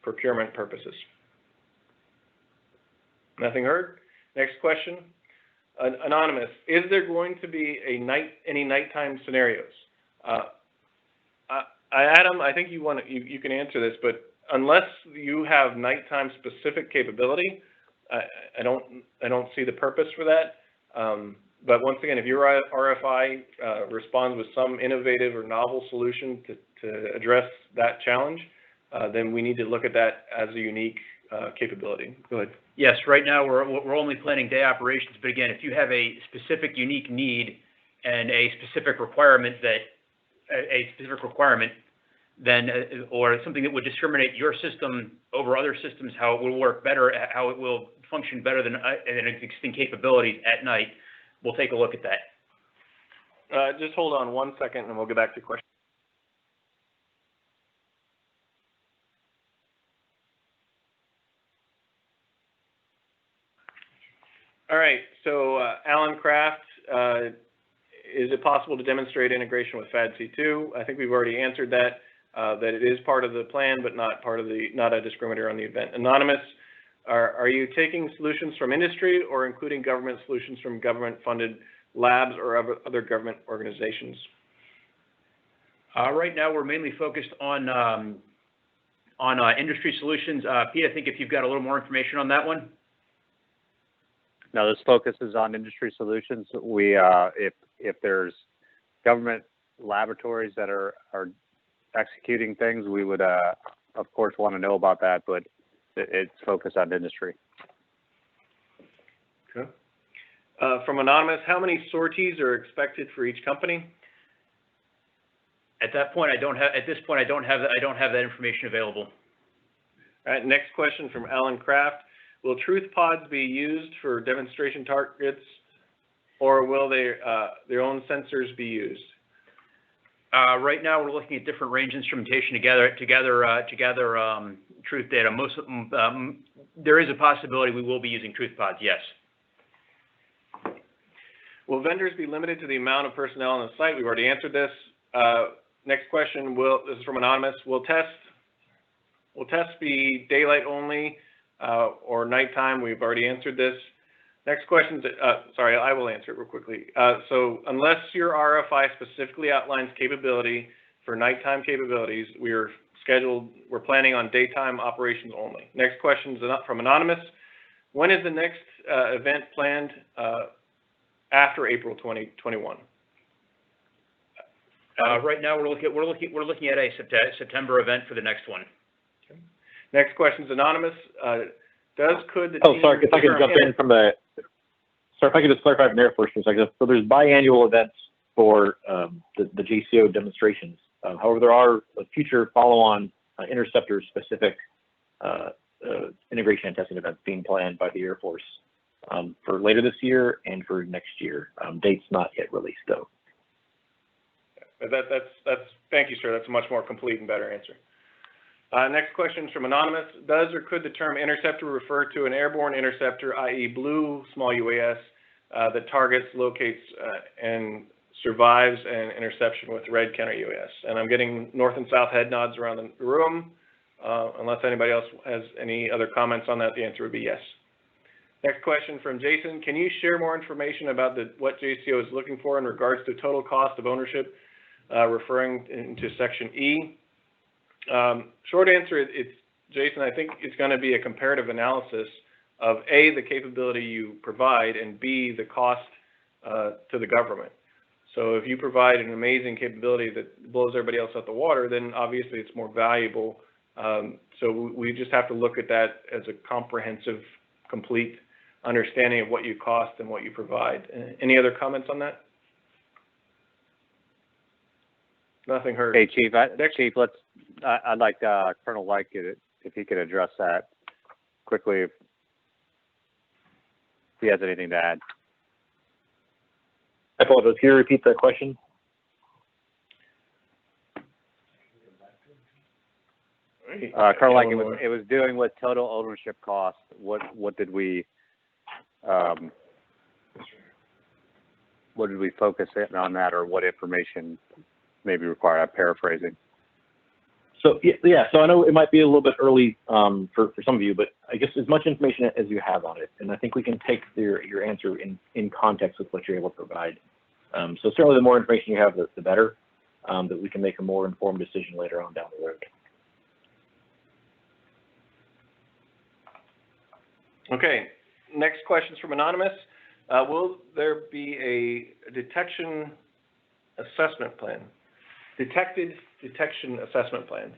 procurement purposes. Nothing heard? Next question. Anonymous, is there going to be any nighttime scenarios? Adam, I think you can answer this, but unless you have nighttime specific capability, I don't see the purpose for that. But once again, if your RFI responds with some innovative or novel solution to address that challenge, then we need to look at that as a unique capability. Go ahead. Yes, right now we're only planning day operations, but again, if you have a specific unique need and a specific requirement then or something that would discriminate your system over other systems, how it will work better, how it will function better than existing capabilities at night, we'll take a look at that. Just hold on 1 second and we'll get back to questions. All right, so Alan Kraft, is it possible to demonstrate integration with FAD-C2? I think we've already answered that, that it is part of the plan, but not a discriminator on the event. Anonymous, are you taking solutions from industry or including government solutions from government-funded labs or other government organizations? Right now, we're mainly focused on industry solutions. Pete, I think if you've got a little more information on that one. No, this focuses on industry solutions. We, if there's government laboratories that are executing things, we would, of course, want to know about that, but it's focused on industry. Okay. From Anonymous, how many sorties are expected for each company? At this point, I don't have that information available. All right, next question from Alan Kraft. Will truth pods be used for demonstration targets, or will their own sensors be used? Right now, we're looking at different range instrumentation to gather truth data. There is a possibility we will be using truth pods, yes. Will vendors be limited to the amount of personnel on the site? We've already answered this. Next question, this is from Anonymous. Will tests be daylight only or nighttime? We've already answered this. Next question, sorry, I will answer it real quickly. So unless your RFI specifically outlines capability for nighttime capabilities, we're planning on daytime operations only. Next question is from Anonymous. When is the next event planned? after April 2021? Right now, we're looking at a September event for the next one. Okay. Next question is anonymous. Could the sorry, if I could jump in from the, sorry, if I could just clarify from the Air Force for a second. So there's biannual events for the JCO demonstrations. However, there are future follow-on interceptor-specific integration and testing events being planned by the Air Force for later this year and for next year. Dates not yet released, though. That's thank you, sir. That's a much more complete and better answer. Next question is from anonymous. Does or could the term interceptor refer to an airborne interceptor, i.e. blue small UAS, that targets, locates, and survives an interception with red counter UAS? And I'm getting north and south head nods around the room. Unless anybody else has any other comments on that, the answer would be yes. Next question from Jason. Can you share more information about what JCO is looking for in regards to total cost of ownership, referring into section E? Short answer, it's Jason, I think it's going to be a comparative analysis of A, the capability you provide, and B, the cost to the government. So if you provide an amazing capability that blows everybody else out the water, then obviously it's more valuable. So we just have to look at that as a comprehensive, complete understanding of what you cost and what you provide. Any other comments on that? Nothing heard. Hey, Chief, Chief, I'd like Colonel Like if he could address that quickly, if he has anything to add. I apologize. Can you repeat that question? Colonel Like, it was doing with total ownership cost. What did we focus in on that, or what information may be required? I'm paraphrasing. So yeah, so I know it might be a little bit early for some of you, but I guess as much information as you have on it, and I think we can take your answer in context with what you're able to provide. So certainly the more information you have, the better, that we can make a more informed decision later on down the road. Okay, next question is from anonymous. Will there be a detection assessment plan? Detected detection assessment plan.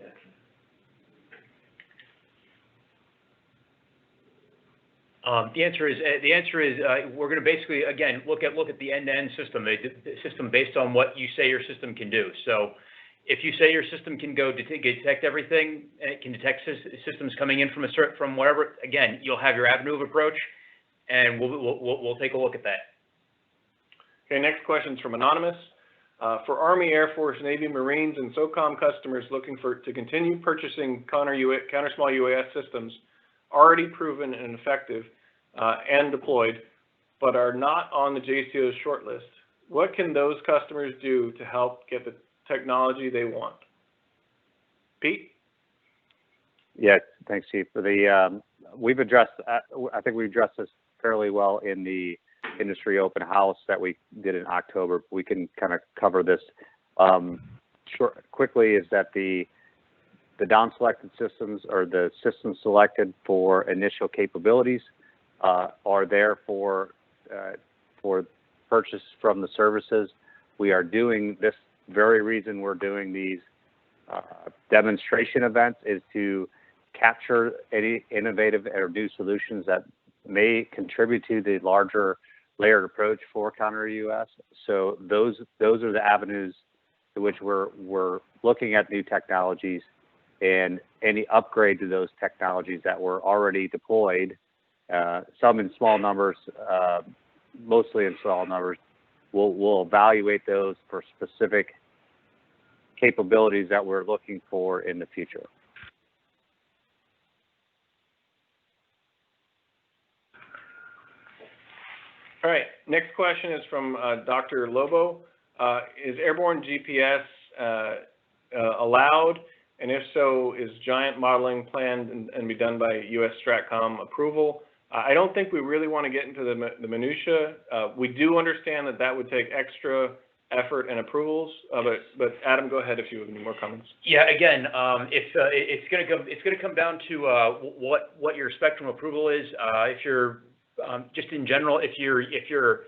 The answer is we're going to basically, again, look at the end-to-end system, the system based on what you say your system can do. So if you say your system can go detect everything, and it can detect systems coming in from wherever, again, you'll have your avenue of approach, and we'll take a look at that. Okay, next question is from anonymous. For Army, Air Force, Navy, Marines, and SOCOM customers looking to continue purchasing counter small UAS systems already proven and effective and deployed, but are not on the JCO's shortlist, what can those customers do to help get the technology they want? Pete? Yeah, thanks, Chief. We've addressed, I think we addressed this fairly well in the industry open house that we did in October. We can kind of cover this quickly. Is that the down-selected systems, or the systems selected for initial capabilities, are there for purchase from the services. We are doing this very reason we're doing these demonstration events is to capture any innovative or new solutions that may contribute to the larger layered approach for counter UAS. So those are the avenues to which we're looking at new technologies, and any upgrade to those technologies that were already deployed, some in small numbers, mostly in small numbers. We'll evaluate those for specific capabilities that we're looking for in the future. All right, next question is from Dr. Lobo. Is airborne GPS allowed? And if so, is giant modeling planned and be done by U.S. Stratcom approval? I don't think we really want to get into the minutia. We do understand that would take extra effort and approvals, but Adam, go ahead if you have any more comments. Yeah, again, it's going to come down to what your spectrum approval is. If you're just in general, if you're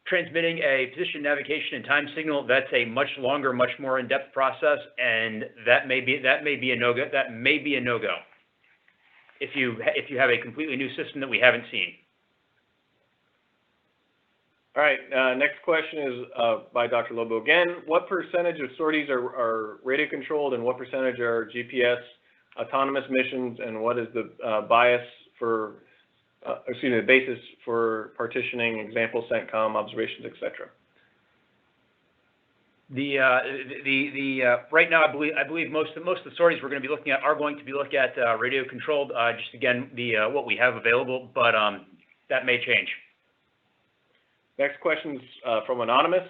transmitting a position, navigation, and time signal, that's a much longer, much more in-depth process, and that may be a no-go. That may be a no-go if you have a completely new system that we haven't seen. All right, next question is by Dr. Lobo again. What percentage of sorties are radio controlled, and what percentage are GPS autonomous missions, and what is the basis for partitioning, example, CENTCOM, observations, etc.? Right now, I believe most of the sorties we're going to be looking at are going to be looking at radio controlled. Just again, what we have available, but that may change. Next question's from Anonymous.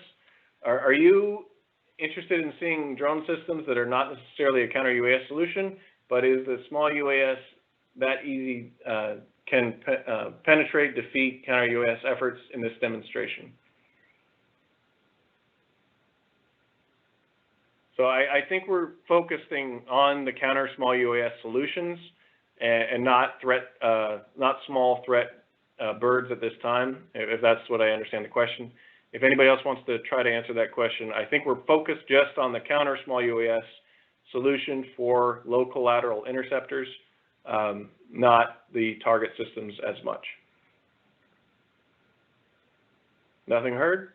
Are you interested in seeing drone systems that are not necessarily a counter-UAS solution, but is the small UAS that easy, can penetrate, defeat counter-UAS efforts in this demonstration? So I think we're focusing on the counter small UAS solutions and not small threat birds at this time, if that's what I understand the question. If anybody else wants to try to answer that question, I think we're focused just on the counter small UAS solution for low collateral interceptors, not the target systems as much. Nothing heard?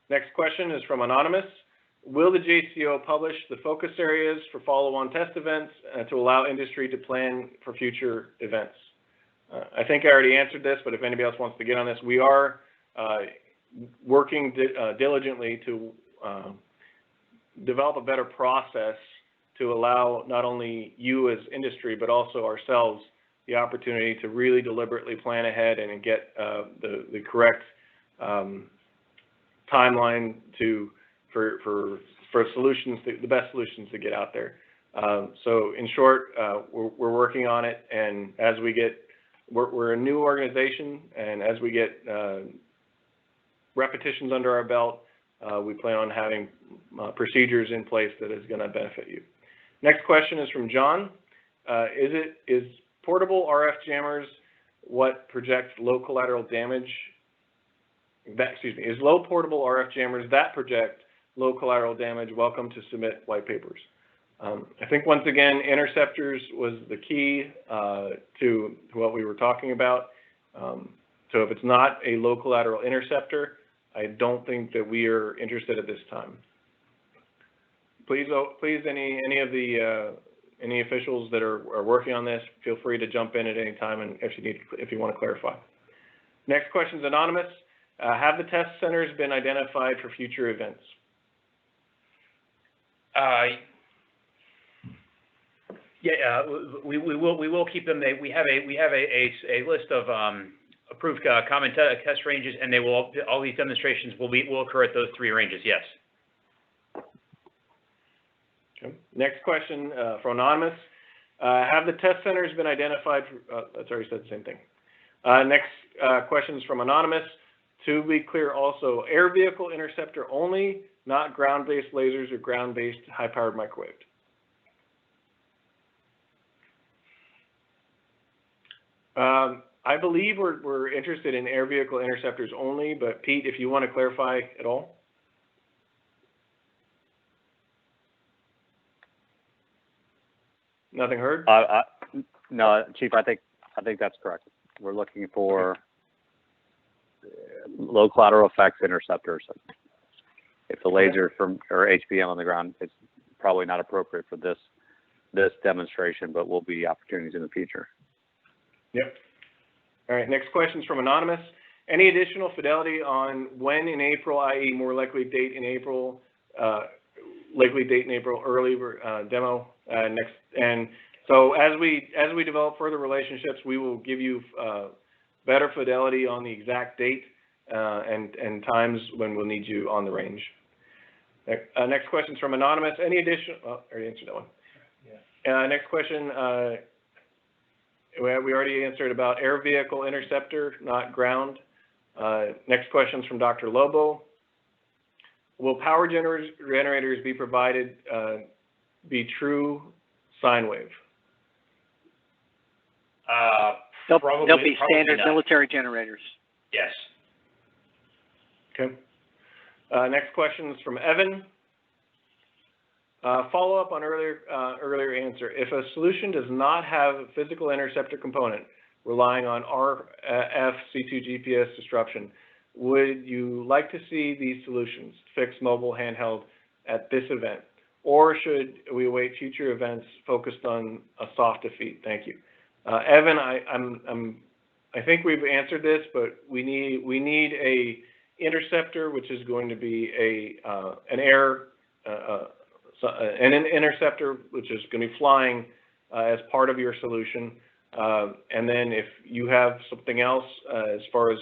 Next question is from Anonymous. Will the JCO publish the focus areas for follow-on test events to allow industry to plan for future events? I think I already answered this, but if anybody else wants to get on this, we are working diligently to develop a better process to allow not only you as industry, but also ourselves the opportunity to really deliberately plan ahead and get the correct timeline for solutions, the best solutions to get out there. So in short, we're working on it, and as we get, we're a new organization, and as we get repetitions under our belt, we plan on having procedures in place that is going to benefit you. Next question is from John. Is portable RF jammers what projects low collateral damage? Is low portable RF jammers that project low collateral damage welcome to submit white papers? I think once again, interceptors was the key to what we were talking about. So if it's not a low collateral interceptor, I don't think that we are interested at this time. Please, any officials that are working on this, feel free to jump in at any time, and if you want to clarify. Next question is anonymous. Have the test centers been identified for future events? Yeah, we will keep them. We have a list of approved common test ranges, and all these demonstrations will occur at those 3 ranges. Yes. Okay. Next question from anonymous. Have the test centers been identified? That's already said the same thing. Next question is from anonymous. To be clear, also air vehicle interceptor only, not ground-based lasers or ground-based high-powered microwave. I believe we're interested in air vehicle interceptors only, but Pete, if you want to clarify at all. Nothing heard? No, Chief, I think that's correct. We're looking for low collateral effects interceptors. If the laser or HPM on the ground is probably not appropriate for this demonstration, but will be opportunities in the future. Yep. All right, next question is from anonymous. Any additional fidelity on when in April, i.e. more likely date in April, early demo next? And so as we develop further relationships, we will give you better fidelity on the exact date and times when we'll need you on the range. Next question is from anonymous. Any additional? Oh, I already answered that one. Yeah. Next question. We already answered about air vehicle interceptor, not ground. Next question is from Dr. Lobo. Will power generators be provided, be true sine wave? They'll be standard military generators. Yes. Okay. Next question is from Evan. Follow up on earlier answer. If a solution does not have a physical interceptor component relying on RF C2 GPS disruption, would you like to see these solutions, fixed, mobile, handheld, at this event? Or should we await future events focused on a soft defeat? Thank you. Evan, I think we've answered this, but we need a interceptor, which is going to be an interceptor, which is going to be flying as part of your solution. And then if you have something else as far as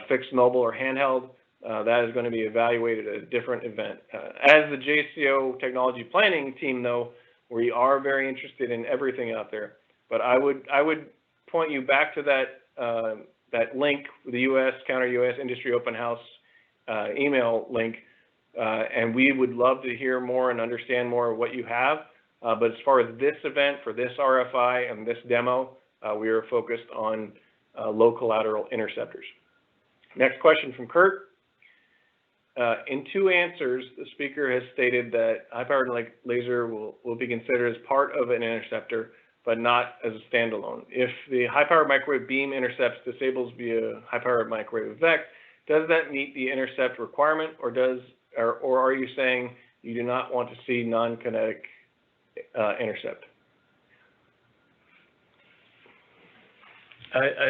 fixed, mobile, or handheld, that is going to be evaluated at a different event. As the JCO technology planning team, though, we are very interested in everything out there. But I would point you back to that link, the U.S. Counter U.S. Industry Open House email link, and we would love to hear more and understand more of what you have. But as far as this event, for this RFI and this demo, we are focused on low collateral interceptors. Next question from Kurt. In two answers, the speaker has stated that high-powered laser will be considered as part of an interceptor, but not as a standalone. If the high-powered microwave beam intercepts disables via high-powered microwave effect, does that meet the intercept requirement, or are you saying you do not want to see non-kinetic intercept?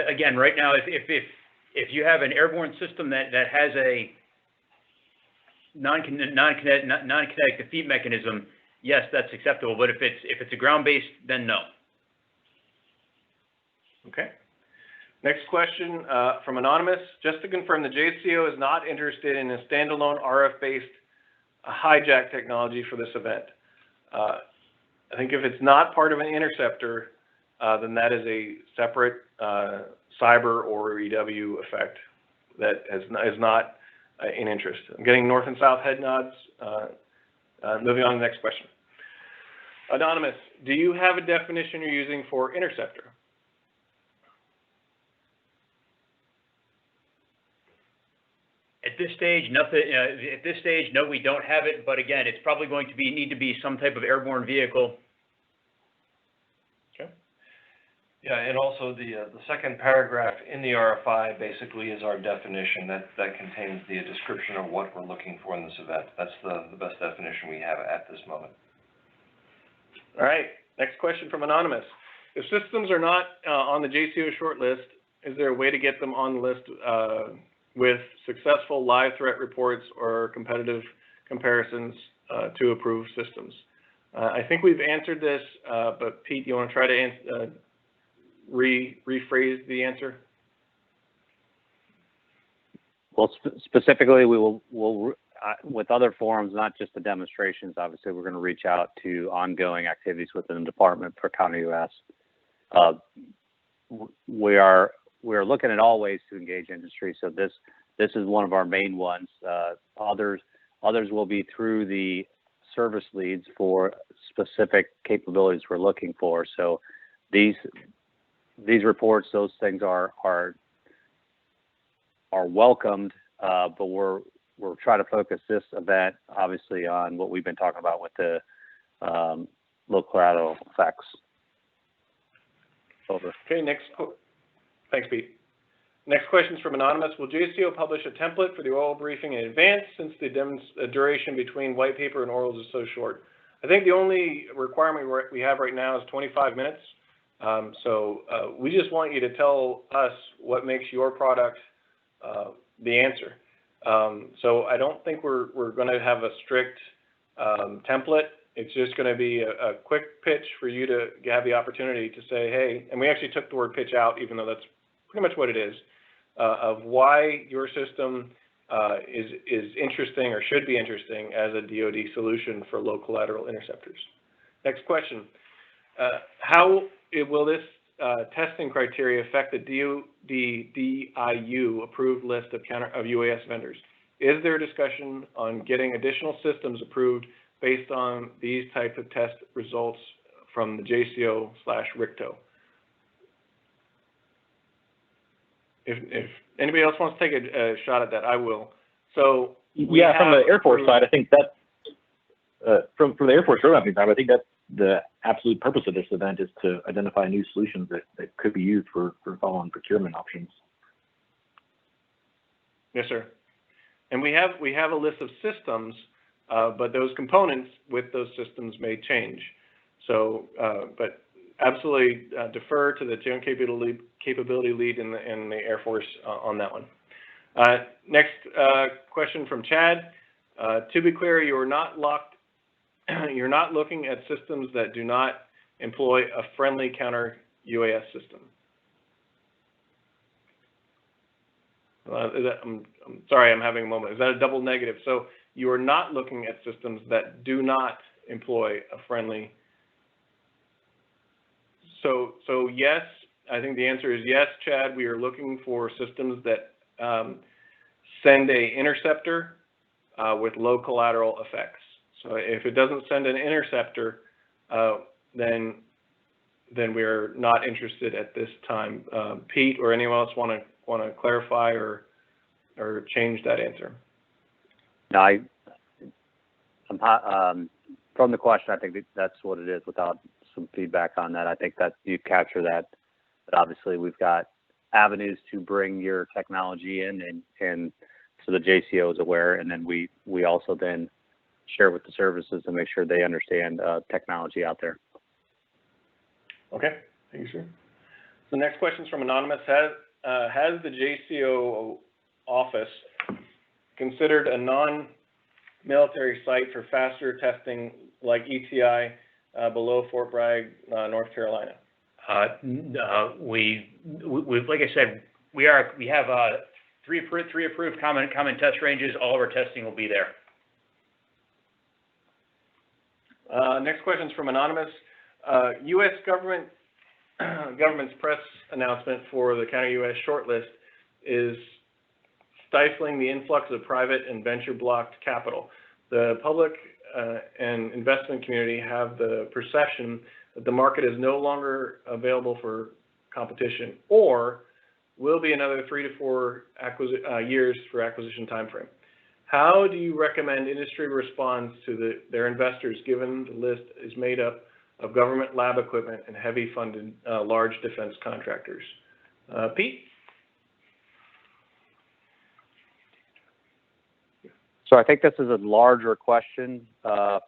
Again, right now, if you have an airborne system that has a non-kinetic defeat mechanism, yes, that's acceptable. But if it's a ground-based, then no. Okay. Next question from Anonymous. Just to confirm, the JCO is not interested in a standalone RF-based hijack technology for this event. I think if it's not part of an interceptor, then that is a separate cyber or EW effect that is not in interest. I'm getting north and south head nods. Moving on to the next question. Anonymous, do you have a definition you're using for interceptor? At this stage, nothing. At this stage, no, we don't have it. But again, it's probably going to need to be some type of airborne vehicle. Okay. Yeah, and also the second paragraph in the RFI basically is our definition that contains the description of what we're looking for in this event. That's the best definition we have at this moment. All right. Next question from Anonymous. If systems are not on the JCO shortlist, is there a way to get them on the list with successful live threat reports or competitive comparisons to approved systems? I think we've answered this, but Pete, you want to try to rephrase the answer? Well, specifically, we'll with other forums, not just the demonstrations. Obviously, we're going to reach out to ongoing activities within the department for Counter US. We are looking at all ways to engage industry. So this is one of our main ones. Others will be through the service leads for specific capabilities we're looking for. So these reports, those things are welcomed, but we're trying to focus this event obviously on what we've been talking about with the low collateral effects. Over. Okay, thanks, Pete. Next question is from Anonymous. Will JCO publish a template for the oral briefing in advance since the duration between white paper and orals is so short? I think the only requirement we have right now is 25 minutes. So we just want you to tell us what makes your product the answer. So I don't think we're going to have a strict template. It's just going to be a quick pitch for you to have the opportunity to say, hey, and we actually took the word pitch out, even though that's pretty much what it is, of why your system is interesting or should be interesting as a DoD solution for low collateral interceptors. Next question. How will this testing criteria affect the DIU approved list of UAS vendors? Is there a discussion on getting additional systems approved based on these type of test results from the JCO/RCCTO? If anybody else wants to take a shot at that, I will. So we Yeah, from have the Air Force approved- side, I think that's from the Air Force road mapping side, I think that's the absolute purpose of this event, is to identify new solutions that could be used for follow-on procurement options. Yes, sir. And we have a list of systems, but those components with those systems may change. So, but absolutely defer to the Joint Capability Lead in the Air Force on that one. Next question from Chad. To be clear, you're not looking at systems that do not employ a friendly counter UAS system. I'm sorry, I'm having a moment. Is that a double negative? So you are not looking at systems that do not employ a friendly. So yes, I think the answer is yes, Chad. We are looking for systems that send a interceptor with low collateral effects. So if it doesn't send an interceptor, then we are not interested at this time. Pete or anyone else want to clarify or change that answer? No, from the question, I think that's what it is. Without some feedback on that, I think that you capture that. But obviously, we've got avenues to bring your technology in, and so the JCO is aware, and then we also then share with the services to make sure they understand technology out there. Okay, thank you, sir. The next question is from Anonymous. Has the JCO office considered a non-military site for faster testing like ETI below Fort Bragg, North Carolina? We've like I said, we have three approved common test ranges. All of our testing will be there. Next question is from Anonymous. U.S. government's press announcement for the counter-UAS shortlist is stifling the influx of private and venture-blocked capital. The public and investment community have the perception that the market is no longer available for competition, or will be another 3 to 4 years for acquisition timeframe. How do you recommend industry responds to their investors, given the list is made up of government lab equipment and heavy funded large defense contractors? Pete? So I think this is a larger question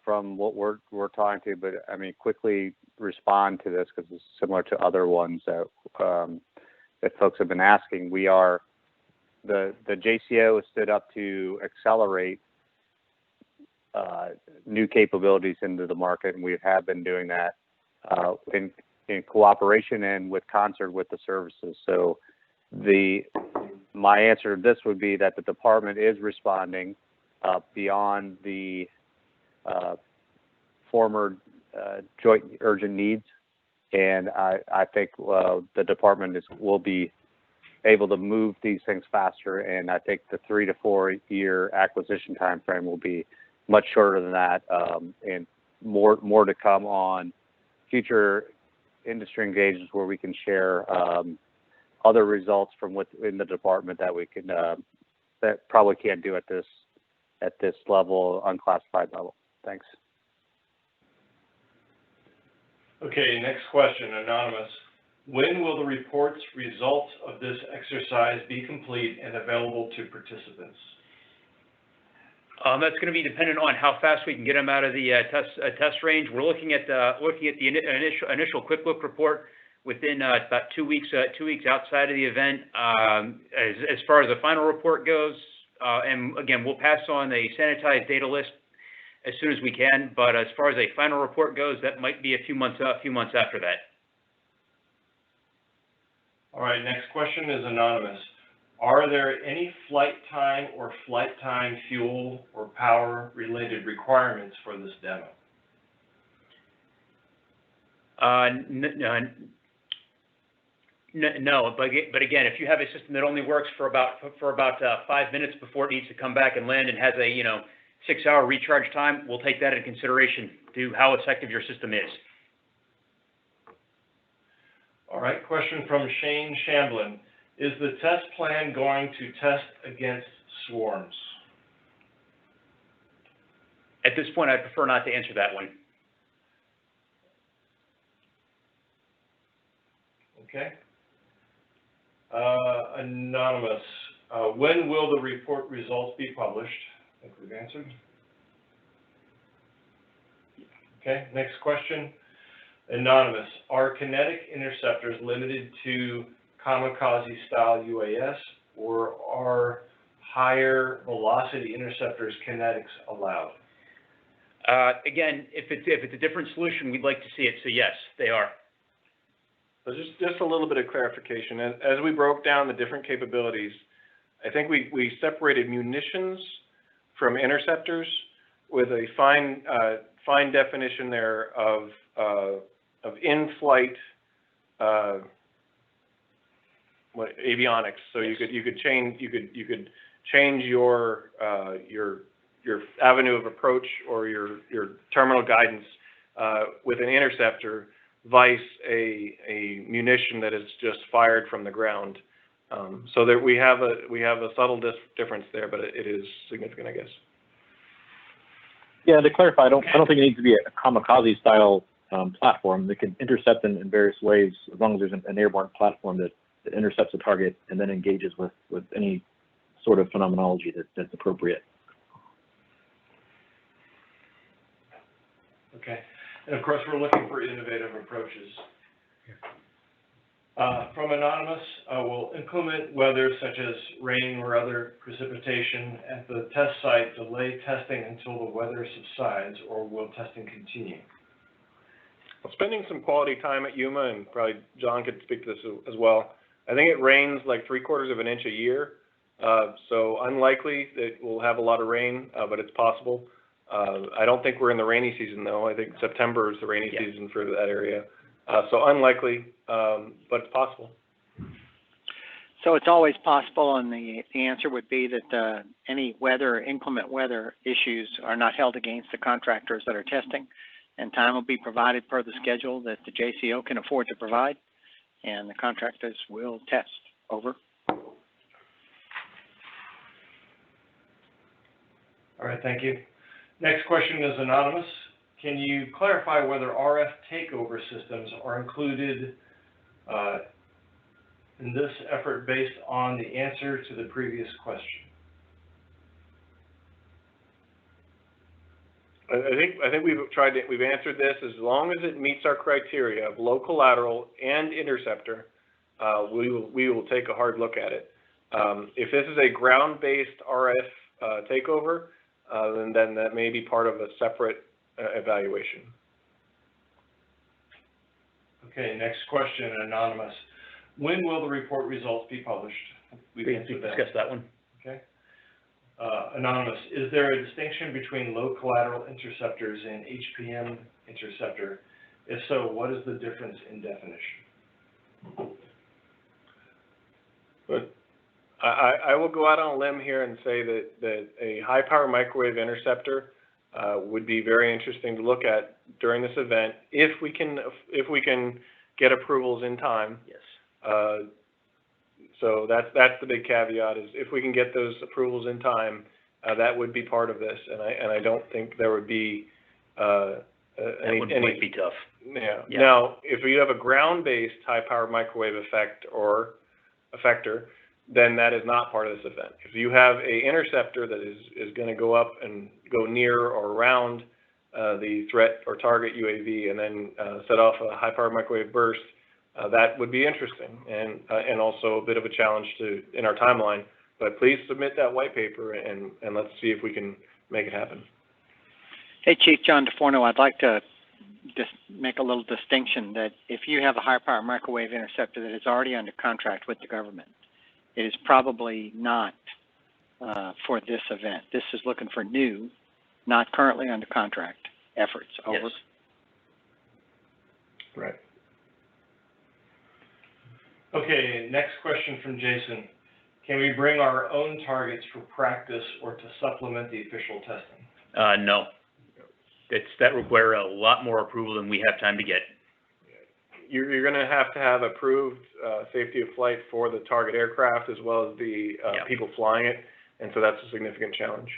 from what we're talking to, but I mean, quickly respond to this because it's similar to other ones that folks have been asking. The JCO has stood up to accelerate new capabilities into the market, and we have been doing that in cooperation and with concert with the services. So my answer to this would be that the department is responding beyond the former joint urgent needs, and I think the department will be able to move these things faster, and I think the 3 to 4 year acquisition time frame will be much shorter than that, and more to come on future industry engagements where we can share other results from within the department that we can that probably can't do at this level, unclassified level. Thanks. Okay, next question, Anonymous. When will the report's results of this exercise be complete and available to participants? That's going to be dependent on how fast we can get them out of the test range. We're looking at the initial quick look report within about 2 weeks outside of the event. As far as the final report goes, and again, we'll pass on a sanitized data list as soon as we can. But as far as a final report goes, that might be a few months after that. All right, next question is Anonymous. Are there any flight time or flight time fuel or power related requirements for this demo? No, but again, if you have a system that only works for about 5 minutes before it needs to come back and land and has a 6-hour recharge time, we'll take that into consideration to how effective your system is. All right, question from Shane Shamblin. Is the test plan going to test against swarms? At this point, I prefer not to answer that one. Okay. Anonymous, when will the report results be published? I think we've answered. Okay, next question. Anonymous, are kinetic interceptors limited to kamikaze-style UAS, or are higher velocity interceptors kinetics allowed? Again, if it's a different solution, we'd like to see it, so yes, they are. So just a little bit of clarification. As we broke down the different capabilities, I think we separated munitions from interceptors with a fine definition there of in-flight avionics. So yes. you could change your avenue of approach or your terminal guidance with an interceptor, vice a munition that is just fired from the ground. So that we have a subtle difference there, but it is significant, I guess. Yeah, to clarify, I don't think it needs to be a kamikaze style platform. They can intercept in various ways as long as there's an airborne platform that intercepts a target and then engages with any sort of phenomenology that's appropriate. Okay, and of course we're looking for innovative approaches. From Anonymous, will inclement weather such as rain or other precipitation at the test site delay testing until the weather subsides, or will testing continue? Well, spending some quality time at Yuma, and probably John could speak to this as well. I think it rains like 3/4 of an inch a year, so unlikely that we'll have a lot of rain, but it's possible. I don't think we're in the rainy season though. I think September is the rainy season for that area. So unlikely, but it's possible. So it's always possible, and the answer would be that any inclement weather issues are not held against the contractors that are testing, and time will be provided per the schedule that the JCO can afford to provide, and the contractors will test. Over. All right, thank you. Next question is anonymous. Can you clarify whether RF takeover systems are included in this effort based on the answer to the previous question? I think we've answered this. As long as it meets our criteria of low collateral and interceptor, we will take a hard look at it. If this is a ground-based RF takeover, then that may be part of a separate evaluation. Okay, next question, anonymous. When will the report results be published? We discussed that one. Okay. Anonymous, is there a distinction between low collateral interceptors and HPM interceptor? If so, what is the difference in definition? But I will go out on a limb here and say that a high power microwave interceptor would be very interesting to look at during this event if we can get approvals in time. Yes. So that's the big caveat, is if we can get those approvals in time, that would be part of this, and I don't think there would be that might be tough. Yeah. Yeah. Now, if you have a ground-based high-power microwave effect or effector, then that is not part of this event. If you have a interceptor that is going to go up and go near or around the threat or target UAV and then set off a high-power microwave burst, that would be interesting and also a bit of a challenge in our timeline. But please submit that white paper and let's see if we can make it happen. Hey, Chief John DeForno, I'd like to just make a little distinction that if you have a high-power microwave interceptor that is already under contract with the government, it is probably not for this event. This is looking for new, not currently under contract efforts. Over. Yes. Right. Okay, next question from Jason. Can we bring our own targets for practice or to supplement the official testing? No. That require a lot more approval than we have time to get. You're going to have approved safety of flight for the target aircraft as well as the people flying it, and so that's a significant challenge.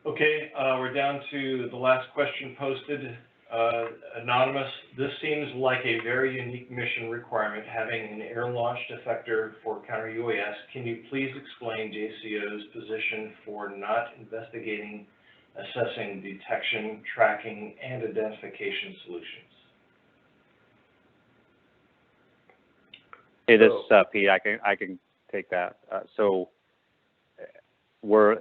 Okay, we're down to the last question posted. Anonymous, this seems like a very unique mission requirement, having an air-launched effector for counter-UAS. Can you please explain JCO's position for not investigating, assessing, detection, tracking, and identification solutions? Hey, this is Pete. I can take that. So we're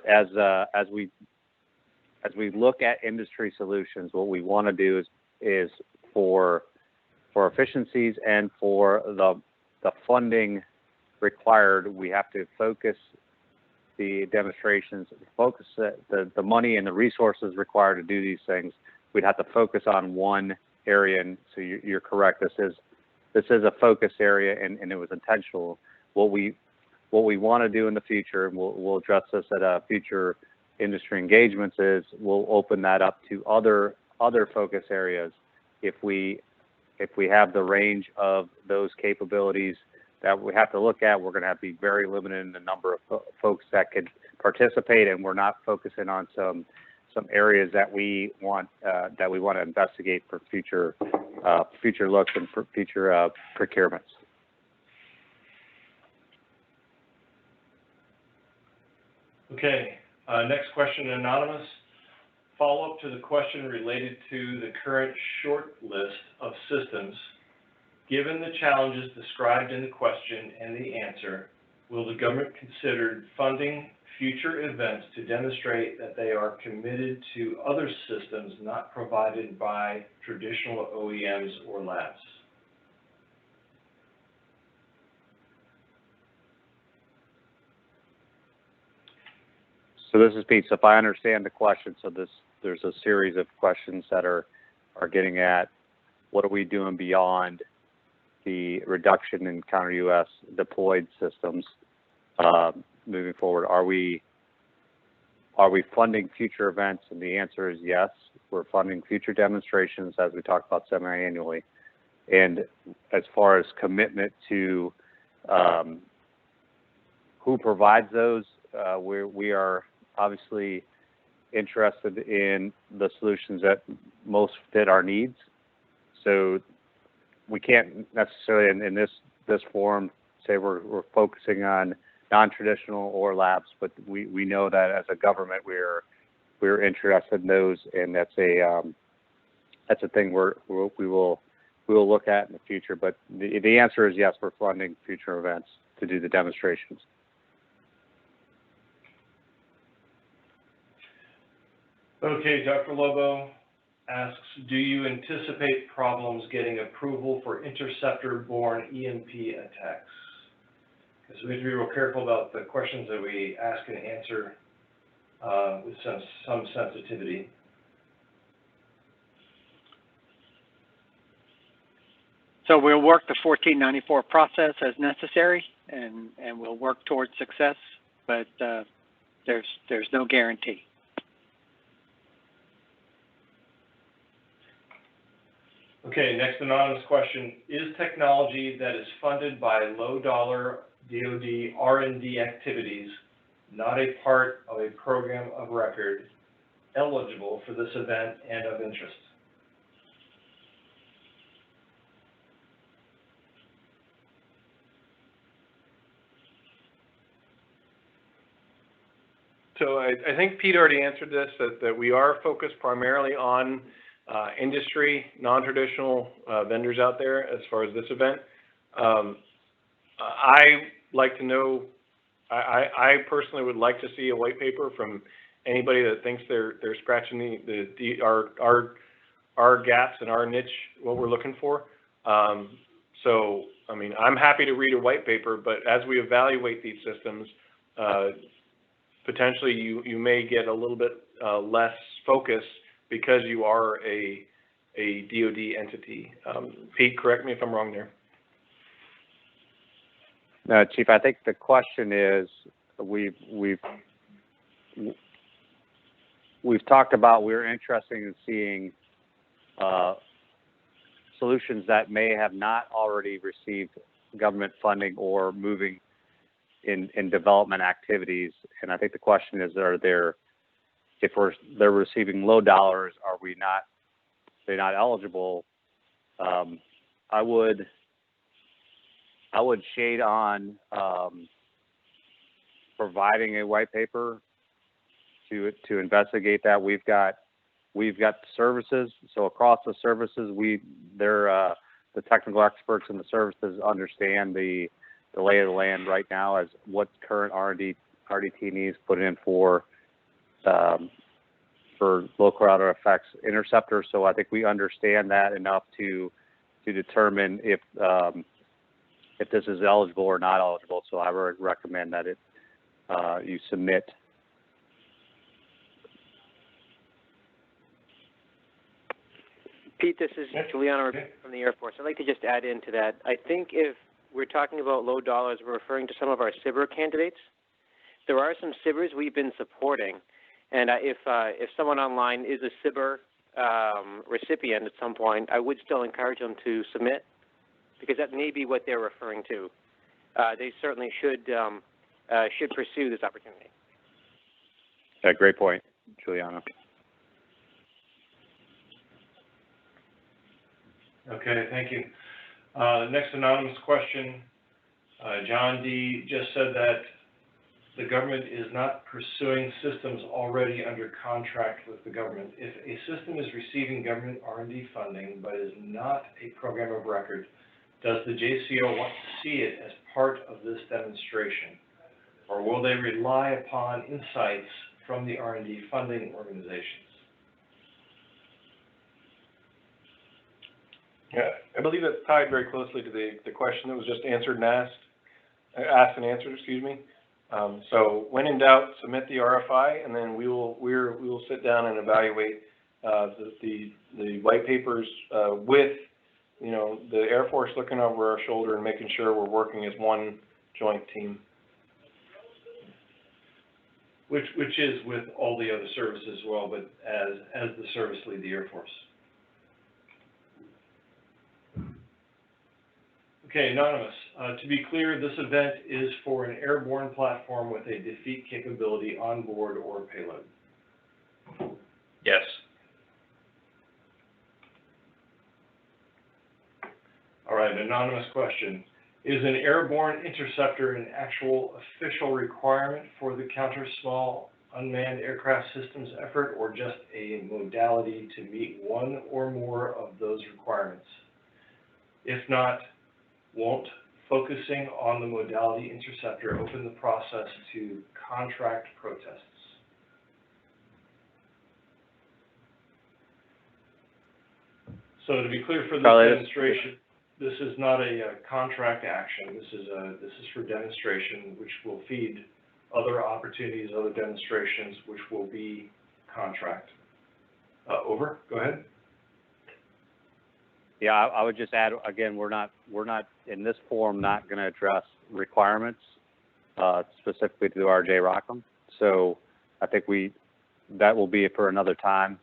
as we look at industry solutions, what we want to do is for efficiencies and for the funding required, we have to focus the demonstrations, focus the money and the resources required to do these things. We'd have to focus on one area, and so you're correct. This is a focus area, and it was intentional. What we want to do in the future, and we'll address this at future industry engagements, is we'll open that up to other focus areas. If we have the range of those capabilities that we have to look at, we're going to have to be very limited in the number of folks that could participate, and we're not focusing on some areas that we want to investigate for future looks and for future procurements. Okay, next question, anonymous. Follow-up to the question related to the current short list of systems. Given the challenges described in the question and the answer, will the government consider funding future events to demonstrate that they are committed to other systems not provided by traditional OEMs or labs? So this is Pete. So if I understand the question, so there's a series of questions that are getting at what are we doing beyond the reduction in counter-UAS deployed systems moving forward. Are we funding future events? And the answer is yes. We're funding future demonstrations, as we talked about semi-annually. And as far as commitment to who provides those, we are obviously interested in the solutions that most fit our needs. So we can't necessarily in this forum say we're focusing on non-traditional or labs, but we know that as a government we're interested in those, and that's a thing we will look at in the future. But the answer is yes, we're funding future events to do the demonstrations. Okay, Dr. Lobo asks, do you anticipate problems getting approval for interceptor-borne EMP attacks? Because we have to be real careful about the questions that we ask and answer with some sensitivity. So we'll work the 1494 process as necessary, and we'll work towards success, but there's no guarantee. Okay, next anonymous question. Is technology that is funded by low-dollar DoD R&D activities not a part of a program of record eligible for this event and of interest? So I think Pete already answered this, that we are focused primarily on industry, non-traditional vendors out there as far as this event. I like to know, I personally would like to see a white paper from anybody that thinks they're scratching our gaps and our niche, what we're looking for. So, I mean, I'm happy to read a white paper, but as we evaluate these systems, potentially you may get a little bit less focus because you are a DoD entity. Pete, correct me if I'm wrong there. No, Chief, I think the question is, we've talked about we're interested in seeing solutions that may have not already received government funding or moving in development activities. And I think the question is, are there if they're receiving low dollars, they're not eligible. I would shade on providing a white paper to investigate that. We've got services. So across the services, the technical experts in the services understand the lay of the land right now as what current RDT needs put in for low collateral effects interceptor. So I think we understand that enough to determine if this is eligible or not eligible. So I would recommend that you submit. Pete, this is Juliano from the Air Force. I'd like to just add into that. I think if we're talking about low dollars, we're referring to some of our SBIR candidates. There are some SBIRs we've been supporting, and if someone online is a SBIR recipient at some point, I would still encourage them to submit, because that may be what they're referring to. They certainly should pursue this opportunity. Yeah, great point, Juliano. Okay, thank you. Next anonymous question. John D. just said that the government is not pursuing systems already under contract with the government. If a system is receiving government R&D funding but is not a program of record, does the JCO want to see it as part of this demonstration? Or will they rely upon insights from the R&D funding organizations? Yeah, I believe it's tied very closely to the question that was just asked and answered, excuse me. So when in doubt, submit the RFI, and then we will sit down and evaluate the white papers with, you know, the Air Force looking over our shoulder and making sure we're working as one joint team. Which is with all the other services as well, but as the service lead, the Air Force. Okay, anonymous. To be clear, this event is for an airborne platform with a defeat capability on board or payload. Yes. All right, anonymous question. Is an airborne interceptor an actual official requirement for the Counter Small Unmanned Aircraft Systems effort, or just a modality to meet one or more of those requirements? If not, won't focusing on the modality interceptor open the process to contract protests? So to be clear for this demonstration, this is not a contract action. This is for demonstration, which will feed other opportunities, other demonstrations, which will be contract. Over. Go ahead. Yeah, I would just add again, we're not in this forum not going to address requirements specifically to RJ Rockham. So I think that will be for another time.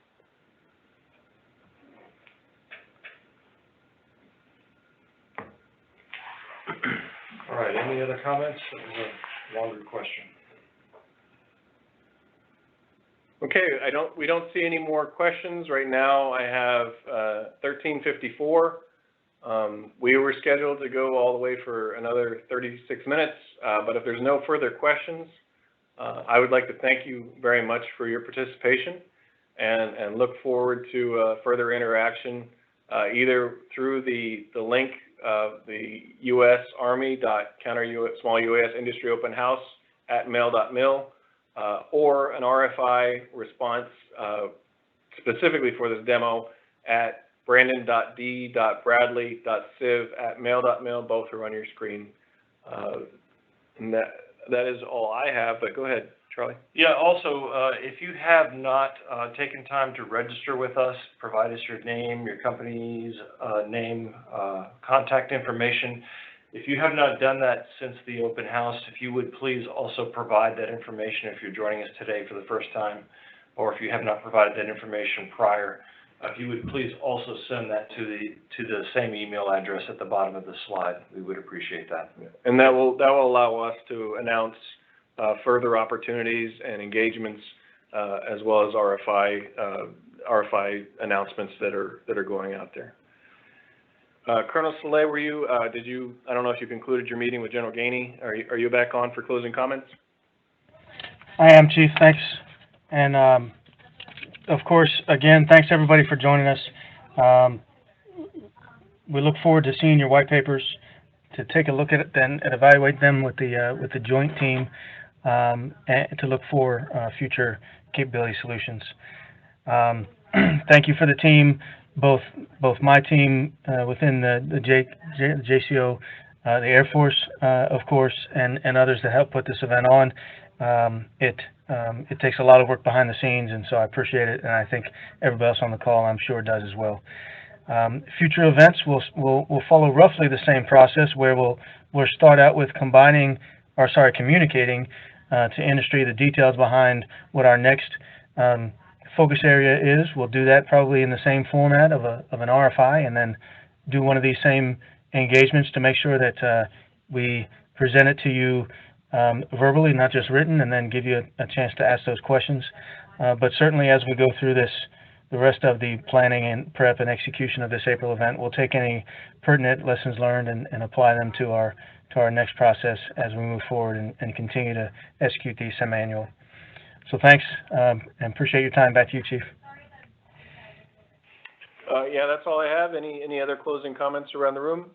All right. Any other comments? That was a longer question. Okay, we don't see any more questions right now. I have 13:54. We were scheduled to go all the way for another 36 minutes, but if there's no further questions, I would like to thank you very much for your participation and look forward to further interaction either through the link of the U.S. Army.Counter-Small UAS Industry Open House at mail.mil. Or an RFI response specifically for this demo at brandon.d.bradley.civ@mail.mil. Both are on your screen. And that is all I have, but go ahead, Charlie. Yeah, also, if you have not taken time to register with us, provide us your name, your company's name, contact information. If you have not done that since the open house, if you would please also provide that information if you're joining us today for the first time, or if you have not provided that information prior, if you would please also send that to the same email address at the bottom of the slide. We would appreciate that. And that will allow us to announce further opportunities and engagements as well as RFI announcements that are going out there. Colonel Soule, were you, I don't know if you concluded your meeting with General Gainey. Are you back on for closing comments? I am, Chief. Thanks. And of course, again, thanks everybody for joining us. We look forward to seeing your white papers, to take a look at it and evaluate them with the joint team, and to look for future capability solutions. Thank you for the team, both my team within the JCO, the Air Force, of course, and others that help put this event on. It takes a lot of work behind the scenes, and so I appreciate it, and I think everybody else on the call, I'm sure, does as well. Future events will follow roughly the same process, where we'll start out with communicating to industry the details behind what our next focus area is. We'll do that probably in the same format of an RFI, and then do one of these same engagements to make sure that we present it to you verbally, not just written, and then give you a chance to ask those questions. But certainly as we go through the rest of the planning and prep and execution of this April event, we'll take any pertinent lessons learned and apply them to our next process as we move forward and continue to execute these semi-annual. So thanks, and appreciate your time. Back to you, Chief. Yeah, that's all I have. Any other closing comments around the room?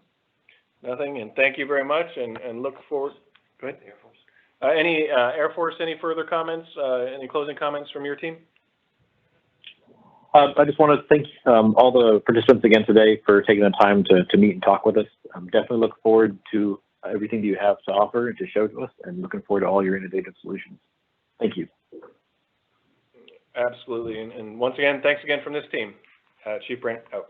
Nothing, and thank you very much, and look forward. Go ahead. Air Force. Any Air Force, any further comments, any closing comments from your team? I just want to thank all the participants again today for taking the time to meet and talk with us. Definitely look forward to everything that you have to offer and to show to us, and looking forward to all your innovative solutions. Thank you. Absolutely, and once again, thanks again from this team. Chief Brent, out.